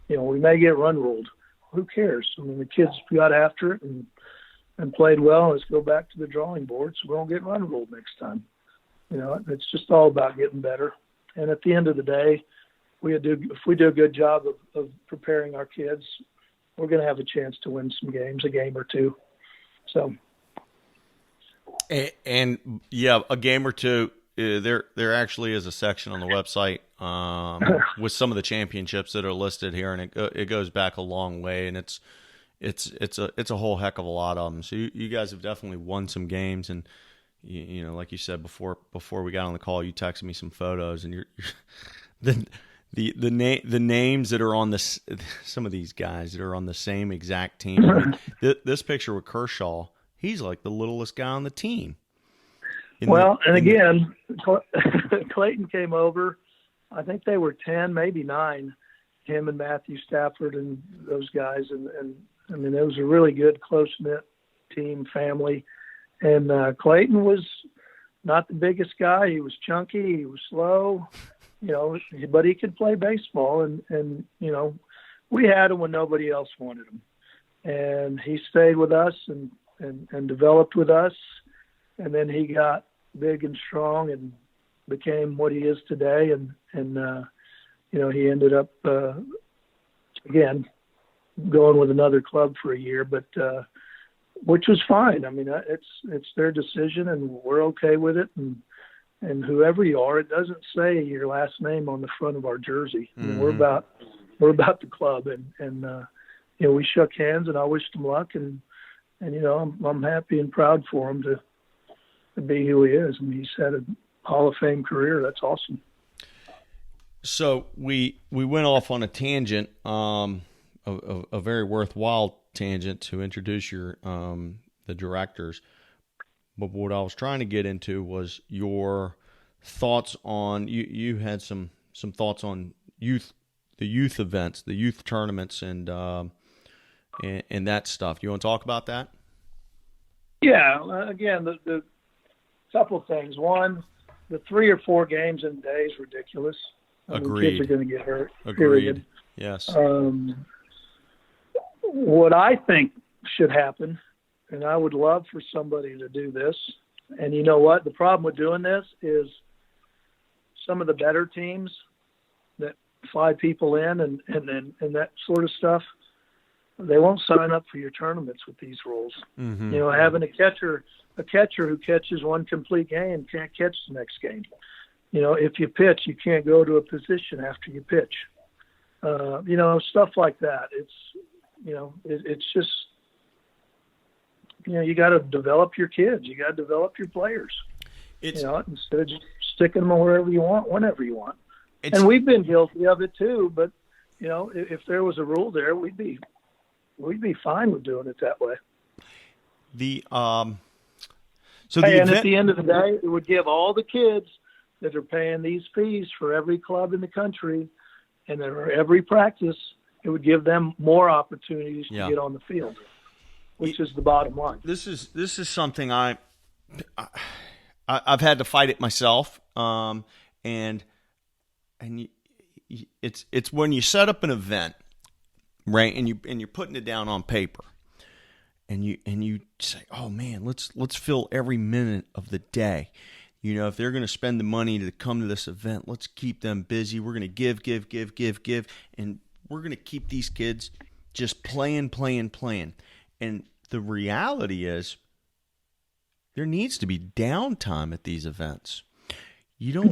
We may get run ruled. Who cares? I mean, the kids got after it and played well. Let's go back to the drawing board so we won't get run ruled next time. It's just all about getting better. And at the end of the day, if we do a good job of preparing our kids, we're going to have a chance to win some games, a game or two. So, and yeah, a game or two. There actually is a section on the website with some of the championships that are listed here, and it goes back a long way, and it's a whole heck of a lot of them. So you guys have definitely won some games, and like you said before we got on the call, you texted me some photos, and you're the names that are on some of these guys that are on the same exact team. I mean, this picture with Kershaw, he's like the littlest guy on the team. Clayton came over. I think they were 10, maybe 9, him and Matthew Stafford and those guys. And I mean, it was a really good, close-knit team, family. And Clayton was not the biggest guy. He was chunky. He was slow, but he could play baseball. And we had him when nobody else wanted him. And he stayed with us and developed with us. And then he got big and strong and became what he is today. And he ended up, again, going with another club for a year, but which was fine. I mean, it's their decision, and we're okay with it. And and whoever you are, it doesn't say your last name on the front of our jersey. I mean, Mm-hmm. we're about the club, and we shook hands, and I wished him luck, and I'm happy and proud for him to be who he is. I mean, he's had a Hall of Fame career. That's awesome. So we went off on a tangent, a very worthwhile tangent to introduce your the directors. But what I was trying to get into was your thoughts on you had some thoughts on the youth events, the youth tournaments, and that stuff. You want to talk about that? Yeah. Again, the couple things. One, the 3 or 4 games in a day is ridiculous. Agreed. Kids are going to get hurt. Agreed. Period. Yes. What I think should happen, and I would love for somebody to do this, and you know what? The problem with doing this is some of the better teams that fly people in and that sort of stuff, they won't sign up for your tournaments with these rules. Mm-hmm. Having a catcher who catches one complete game can't catch the next game. If you pitch, you can't go to a position after you pitch. Stuff like that. It's just, you got to develop your kids. You got to develop your players. Instead of just sticking them wherever you want, whenever you want. And we've been guilty of it too. But if there was a rule there, we'd be fine with doing it that way. At the end of the day, it would give all the kids that are paying these fees for every club in the country and every practice, it would give them more opportunities to get on the field, which is the bottom line. This is something I've had to fight it myself, and it's when you set up an event, right, and you're putting it down on paper, and you say, oh man, let's fill every minute of the day. If they're going to spend the money to come to this event, let's keep them busy. We're going to give, and we're going to keep these kids just playing. And the reality is there needs to be downtime at these events. You don't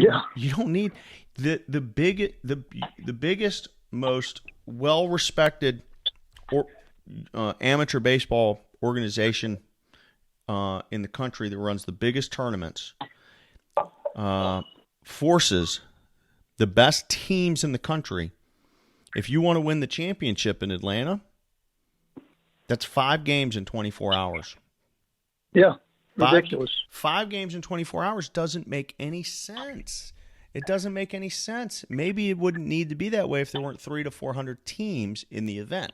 need the biggest, most well-respected amateur baseball organization in the country that runs the biggest tournaments. Forces the best teams in the country. If you want to win the championship in Atlanta, that's 5 games in 24 hours. Yeah, ridiculous. 5 games in 24 hours doesn't make any sense. It doesn't make any sense. Maybe it wouldn't need to be that way if there weren't 300 to 400 teams in the event.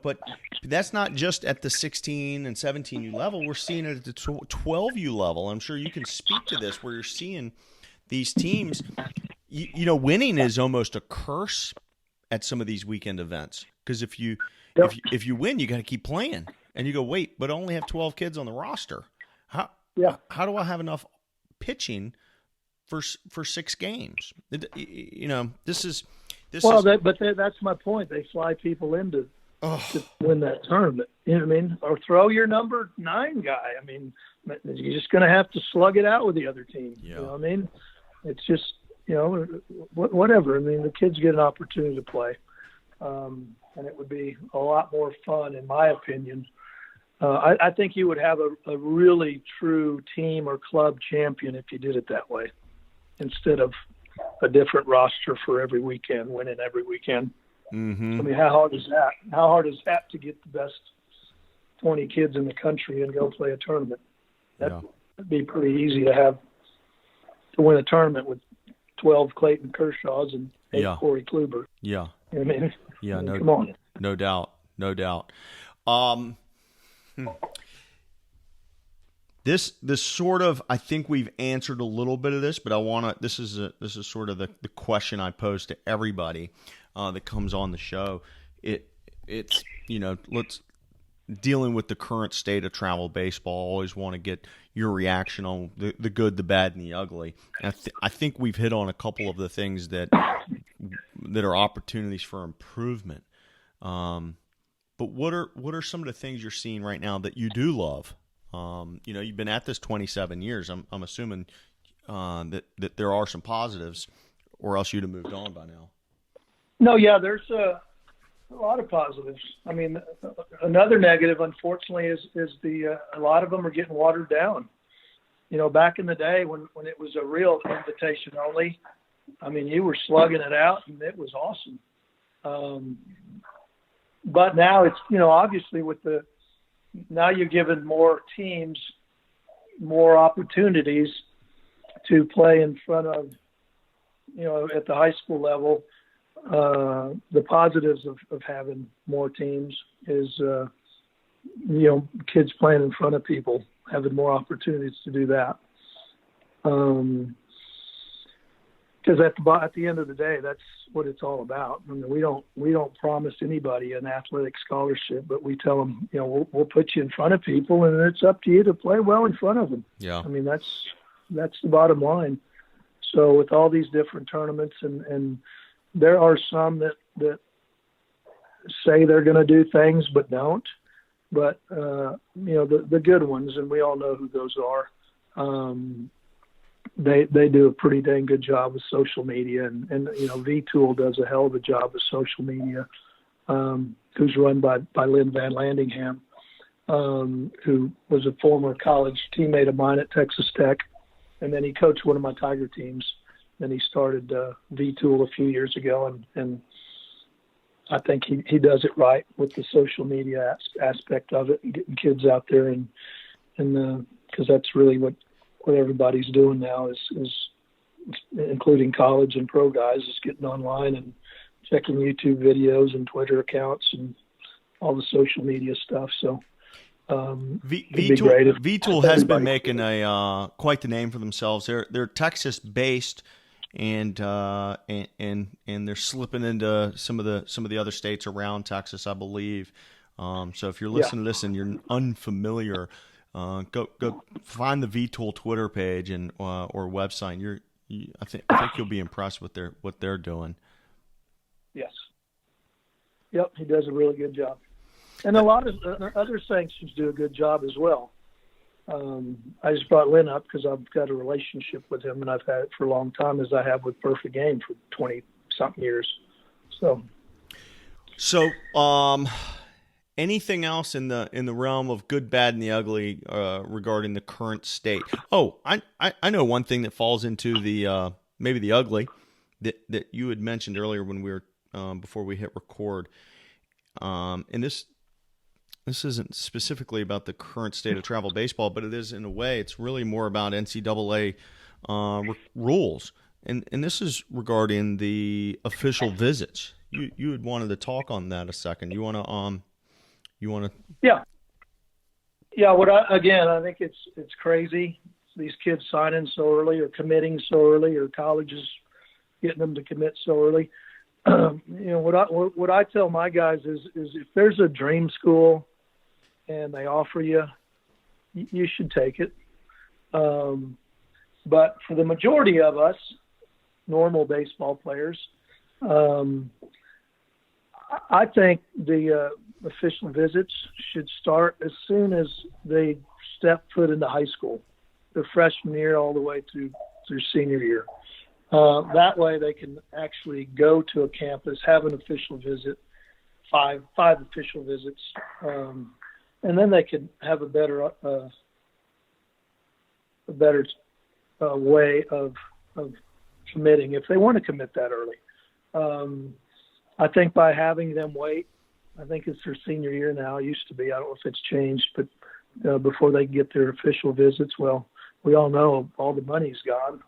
But that's not just at the 16 and 17U level. We're seeing it at the 12U level. I'm sure you can speak to this, where you're seeing these teams. Winning is almost a curse at some of these weekend events, because if you win, you got to keep playing, and you go, wait, but I only have 12 kids on the roster. How do I have enough pitching for 6 games? That's my point. They fly people in to win that tournament. You know what I mean? Or throw your number 9 guy. I mean, you're just going to have to slug it out with the other team. Yeah. You know what I mean? It's just, whatever. I mean, the kids get an opportunity to play. And it would be a lot more fun, in my opinion. I think you would have a really true team or club champion if you did it that way, instead of a different roster for every weekend, winning every weekend. Mm-hmm. I mean, how hard is that? How hard is that to get the best 20 kids in the country and go play a tournament? That'd be pretty easy to win a tournament with 12 Clayton Kershaws and 8 Corey Kluber. Yeah. You know what I mean? Yeah, come on. No doubt. This sort of, I think we've answered a little bit of this, but this is sort of the question I pose to everybody that comes on the show. It's let's dealing with the current state of travel baseball. I always want to get your reaction on the good, the bad, and the ugly. And I think we've hit on a couple of the things that are opportunities for improvement. But what are some of the things you're seeing right now that you do love? You've been at this 27 years. I'm assuming that there are some positives, or else you'd have moved on by now. No, yeah, there's a lot of positives. I mean, another negative, unfortunately, is a lot of them are getting watered down. You know, back in the day when it was a real invitation only, I mean, you were slugging it out and it was awesome. But now it's, you know, obviously now you're giving more teams more opportunities to play in front of, you know, at the high school level. The positives of having more teams is, you know, kids playing in front of people, having more opportunities to do that. Because at the end of the day, that's what it's all about. I mean, we don't promise anybody an athletic scholarship, but we tell them, you know, we'll put you in front of people, and it's up to you to play well in front of them. Yeah. I mean, that's the bottom line. So with all these different tournaments, and there are some that say they're going to do things but don't. But you know, the good ones, and we all know who those are. They do a pretty dang good job with social media, and you know, V-Tool does a hell of a job with social media, who's run by Lynn Van Landingham, who was a former college teammate of mine at Texas Tech, and then he coached one of my Tiger teams. Then he started V-Tool a few years ago, and I think he does it right with the social media aspect of it, and getting kids out there, and because that's really what everybody's doing now is including college and pro guys, is getting online and checking YouTube videos and Twitter accounts and all the social media stuff. So V-Tool has been making a quite the name for themselves. They're Texas based, and they're slipping into some of the other states around Texas, I believe. So if you're listening to this and you're unfamiliar, go find the V-Tool Twitter page and or website. I think you'll be impressed with what they're doing. Yes. Yep, he does a really good job, and a lot of other sanctions do a good job as well. I just brought Lynn up because I've got a relationship with him, and I've had it for a long time, as I have with Perfect Game for 20-something years. So, anything else in the realm of good, bad, and the ugly regarding the current state? Oh, I know one thing that falls into the maybe the ugly that you had mentioned earlier when we were before we hit record, and this isn't specifically about the current state of travel baseball, but it is in a way. It's really more about NCAA rules, and this is regarding the official visits. You had wanted to talk on that a second. You want to Yeah. I think it's crazy. These kids signing so early, or committing so early, or colleges getting them to commit so early. You know, what I tell my guys is if there's a dream school and they offer you should take it. But for the majority of us, normal baseball players, I think the official visits should start as soon as they step foot into high school, their freshman year all the way through senior year. That way they can actually go to a campus, have an official visit, five official visits, and then they can have a better way of committing if they want to commit that early. I think by having them wait, I think it's their senior year now. It used to be. I don't know if it's changed, but before they get their official visits, well, we all know all the money's gone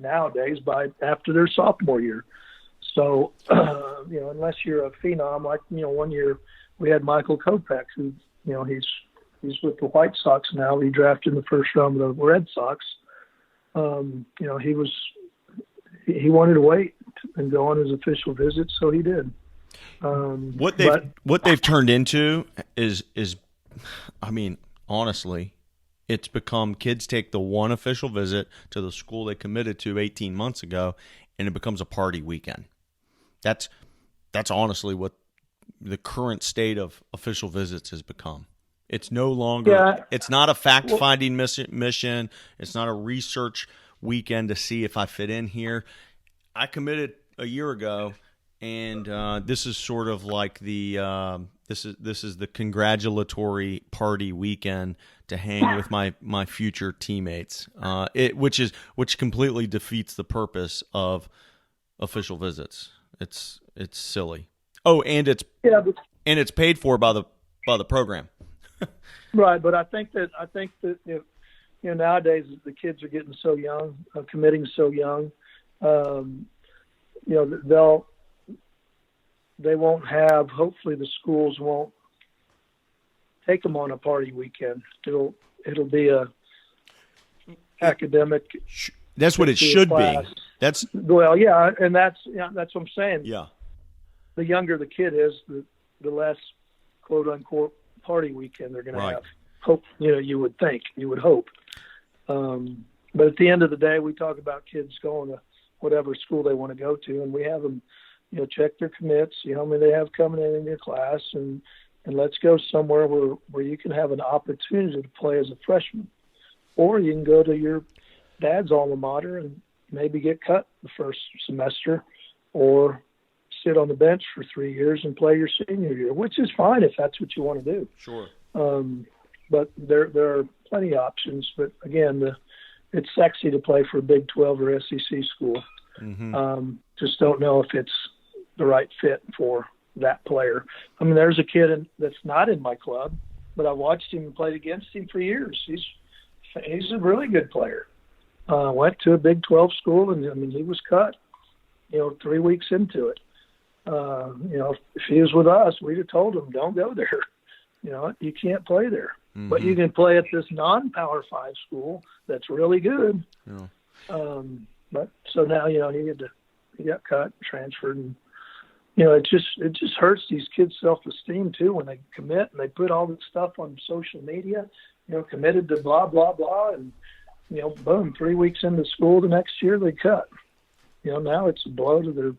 nowadays after their sophomore year. So, you know, unless you're a phenom, like, you know, one year we had Michael Kopech, who, you know, he's with the White Sox now. He drafted in the first round of the Red Sox. You know, he wanted to wait and go on his official visit, so he did. What they've turned into is, I mean, honestly, it's become kids take the one official visit to the school they committed to 18 months ago, and it becomes a party weekend. That's honestly what the current state of official visits has become. It's no longer. Yeah. It's not a fact-finding mission. It's not a research weekend to see if I fit in here. I committed a year ago, and this is sort of like the this is the congratulatory party weekend to hang with my future teammates. Which completely defeats the purpose of official visits. It's silly. Oh, and it's paid for by the program. Right, but I think that nowadays the kids are getting so young, committing so young. They won't have. Hopefully, the schools won't take them on a party weekend. It'll be a academic. That's what it should class. Be. That's and that's what I'm saying. Yeah. The younger the kid is, the less quote unquote party weekend they're going to have. Hope you would hope. But at the end of the day, we talk about kids going to whatever school they want to go to, and we have them, check their commits, see how many they have coming in your class, and let's go somewhere where you can have an opportunity to play as a freshman, or you can go to your dad's alma mater and maybe get cut the first semester, or sit on the bench for 3 years and play your senior year, which is fine if that's what you want to do. Sure. But there are plenty of options. But again, it's sexy to play for a Big 12 or SEC school. Mm-hmm. Just don't know if it's the right fit for that player. I mean, there's a kid that's not in my club, but I watched him and played against him for years. He's a really good player. Went to a Big 12 school, and I mean, he was cut, 3 weeks into it. If he was with us, we'd have told him, don't go there. You can't play there. Mm-hmm. But you can play at this non-Power 5 school that's really good. Yeah. But so now, he got cut, transferred, and it just hurts these kids' self-esteem too when they commit and they put all this stuff on social media, committed to blah blah blah, and boom, 3 weeks into school the next year they cut. Now it's a blow to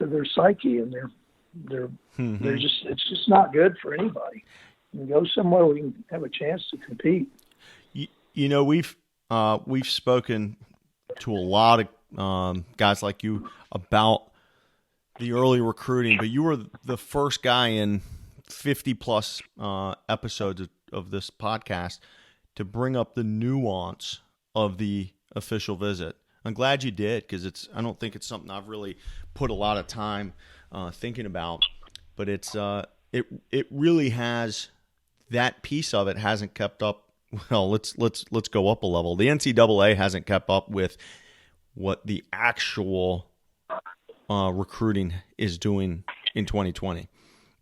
their psyche, and they're it's just not good for anybody. You go somewhere where we can have a chance to compete. We've spoken to a lot of guys like you about the early recruiting, but you were the first guy in 50 plus episodes of this podcast to bring up the nuance of the official visit. I'm glad you did, because I don't think it's something I've really put a lot of time thinking about, but it really has, that piece of it hasn't kept up. Well, let's go up a level. The NCAA hasn't kept up with what the actual recruiting is doing in 2020.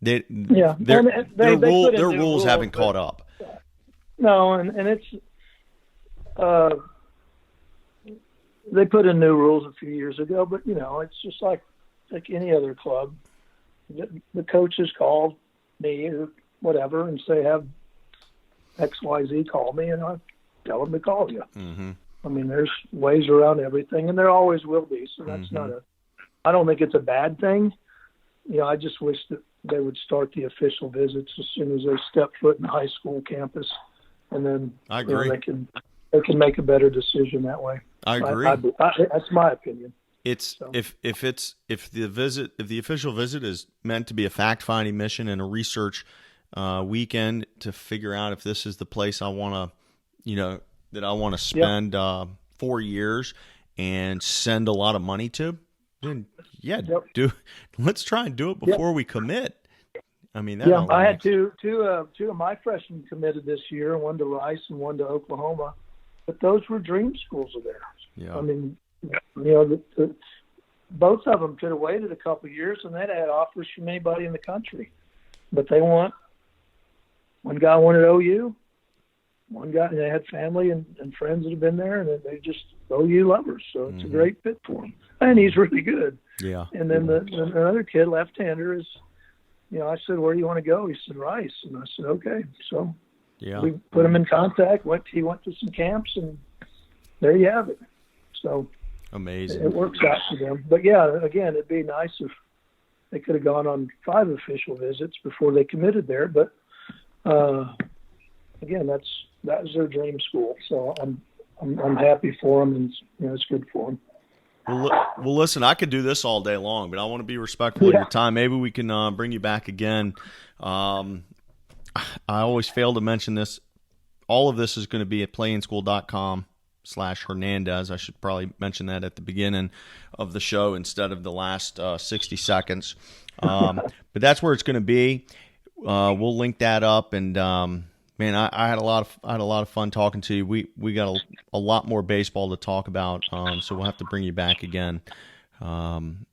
Their rules haven't caught up. No, and it's they put in new rules a few years ago, but it's just like any other club. The coaches call me or whatever and say, have XYZ call me, and I tell them to call you. Mm-hmm. I mean, there's ways around everything, and there always will be. So that's not I don't think it's a bad thing. I just wish that they would start the official visits as soon as they step foot in the high school campus, and then I agree. They can make a better decision that way. I agree. That's my opinion. If the official visit is meant to be a fact-finding mission and a research weekend to figure out if this is the place I want to spend 4 years and send a lot of money to, then let's try and do it before we commit. I mean, I had two of my freshmen committed this year, one to Rice and one to Oklahoma, but those were dream schools of theirs. Yeah. I mean, both of them could have waited a couple of years and they'd had offers from anybody in the country, but one guy wanted OU, one guy, they had family and friends that have been there, and they just OU lovers, so it's a great fit for him, and he's really good. Yeah. And then the other kid, left-hander, is, I said, where do you want to go? He said, Rice. And I said, okay. So we put him in contact. He went to some camps, and there you have it. So amazing. It works out for them. But, yeah, again, it'd be nice if they could have gone on 5 official visits before they committed there. But, again, that was their dream school. So I'm happy for them, and it's good for them. Well, listen, I could do this all day long, but I want to be respectful of your time. Maybe we can bring you back again. I always fail to mention this. All of this is going to be at playinschool.com/Hernandez. I should probably mention that at the beginning of the show instead of the last 60 seconds. But that's where it's going to be. We'll link that up, and man, I had a lot of fun talking to you. We got a lot more baseball to talk about, so we'll have to bring you back again. I'm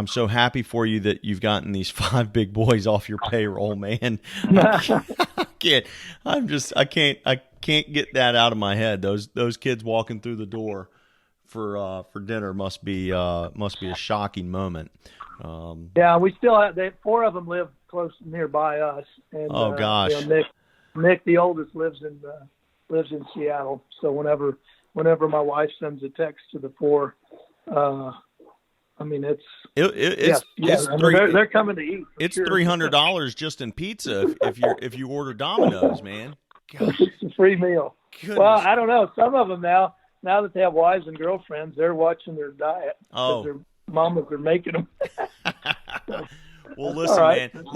so happy for you that you've gotten these 5 big boys off your payroll, man. I can't get that out of my head. Those kids walking through the door for dinner must be a shocking moment. Yeah, we still have 4 of them live close nearby us. And, oh gosh, Nick, the oldest, lives in Seattle. So whenever my wife sends a text to the 4, they're coming to eat. It's sure. $300 just in pizza if you order Domino's, man. Gosh. It's a free meal. Goodness. Well, I don't know. Some of them now that they have wives and girlfriends, they're watching their diet because their mamas are making them. Well, listen, right, man.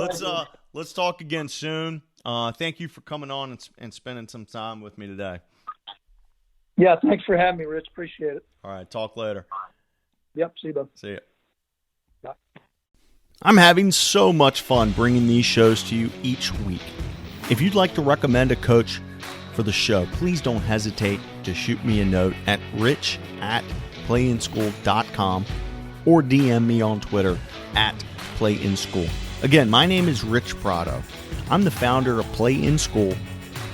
Let's talk again soon. Thank you for coming on and spending some time with me today. Yeah, thanks for having me, Rich. Appreciate it. All right, talk later. Yep, see you, bud. See ya. Bye. I'm having so much fun bringing these shows to you each week. If you'd like to recommend a coach for the show, please don't hesitate to shoot me a note at rich@playinschool.com or DM me on Twitter @playinschool. Again, my name is Rich Prado. I'm the founder of Play in School.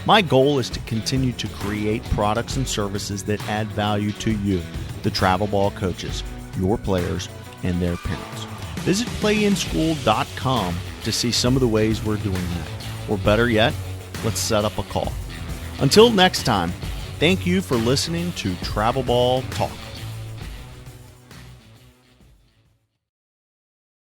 My goal is to continue to create products and services that add value to you, the travel ball coaches, your players, and their parents. Visit playinschool.com to see some of the ways we're doing that. Or better yet, let's set up a call. Until next time, thank you for listening to Travel Ball Talk.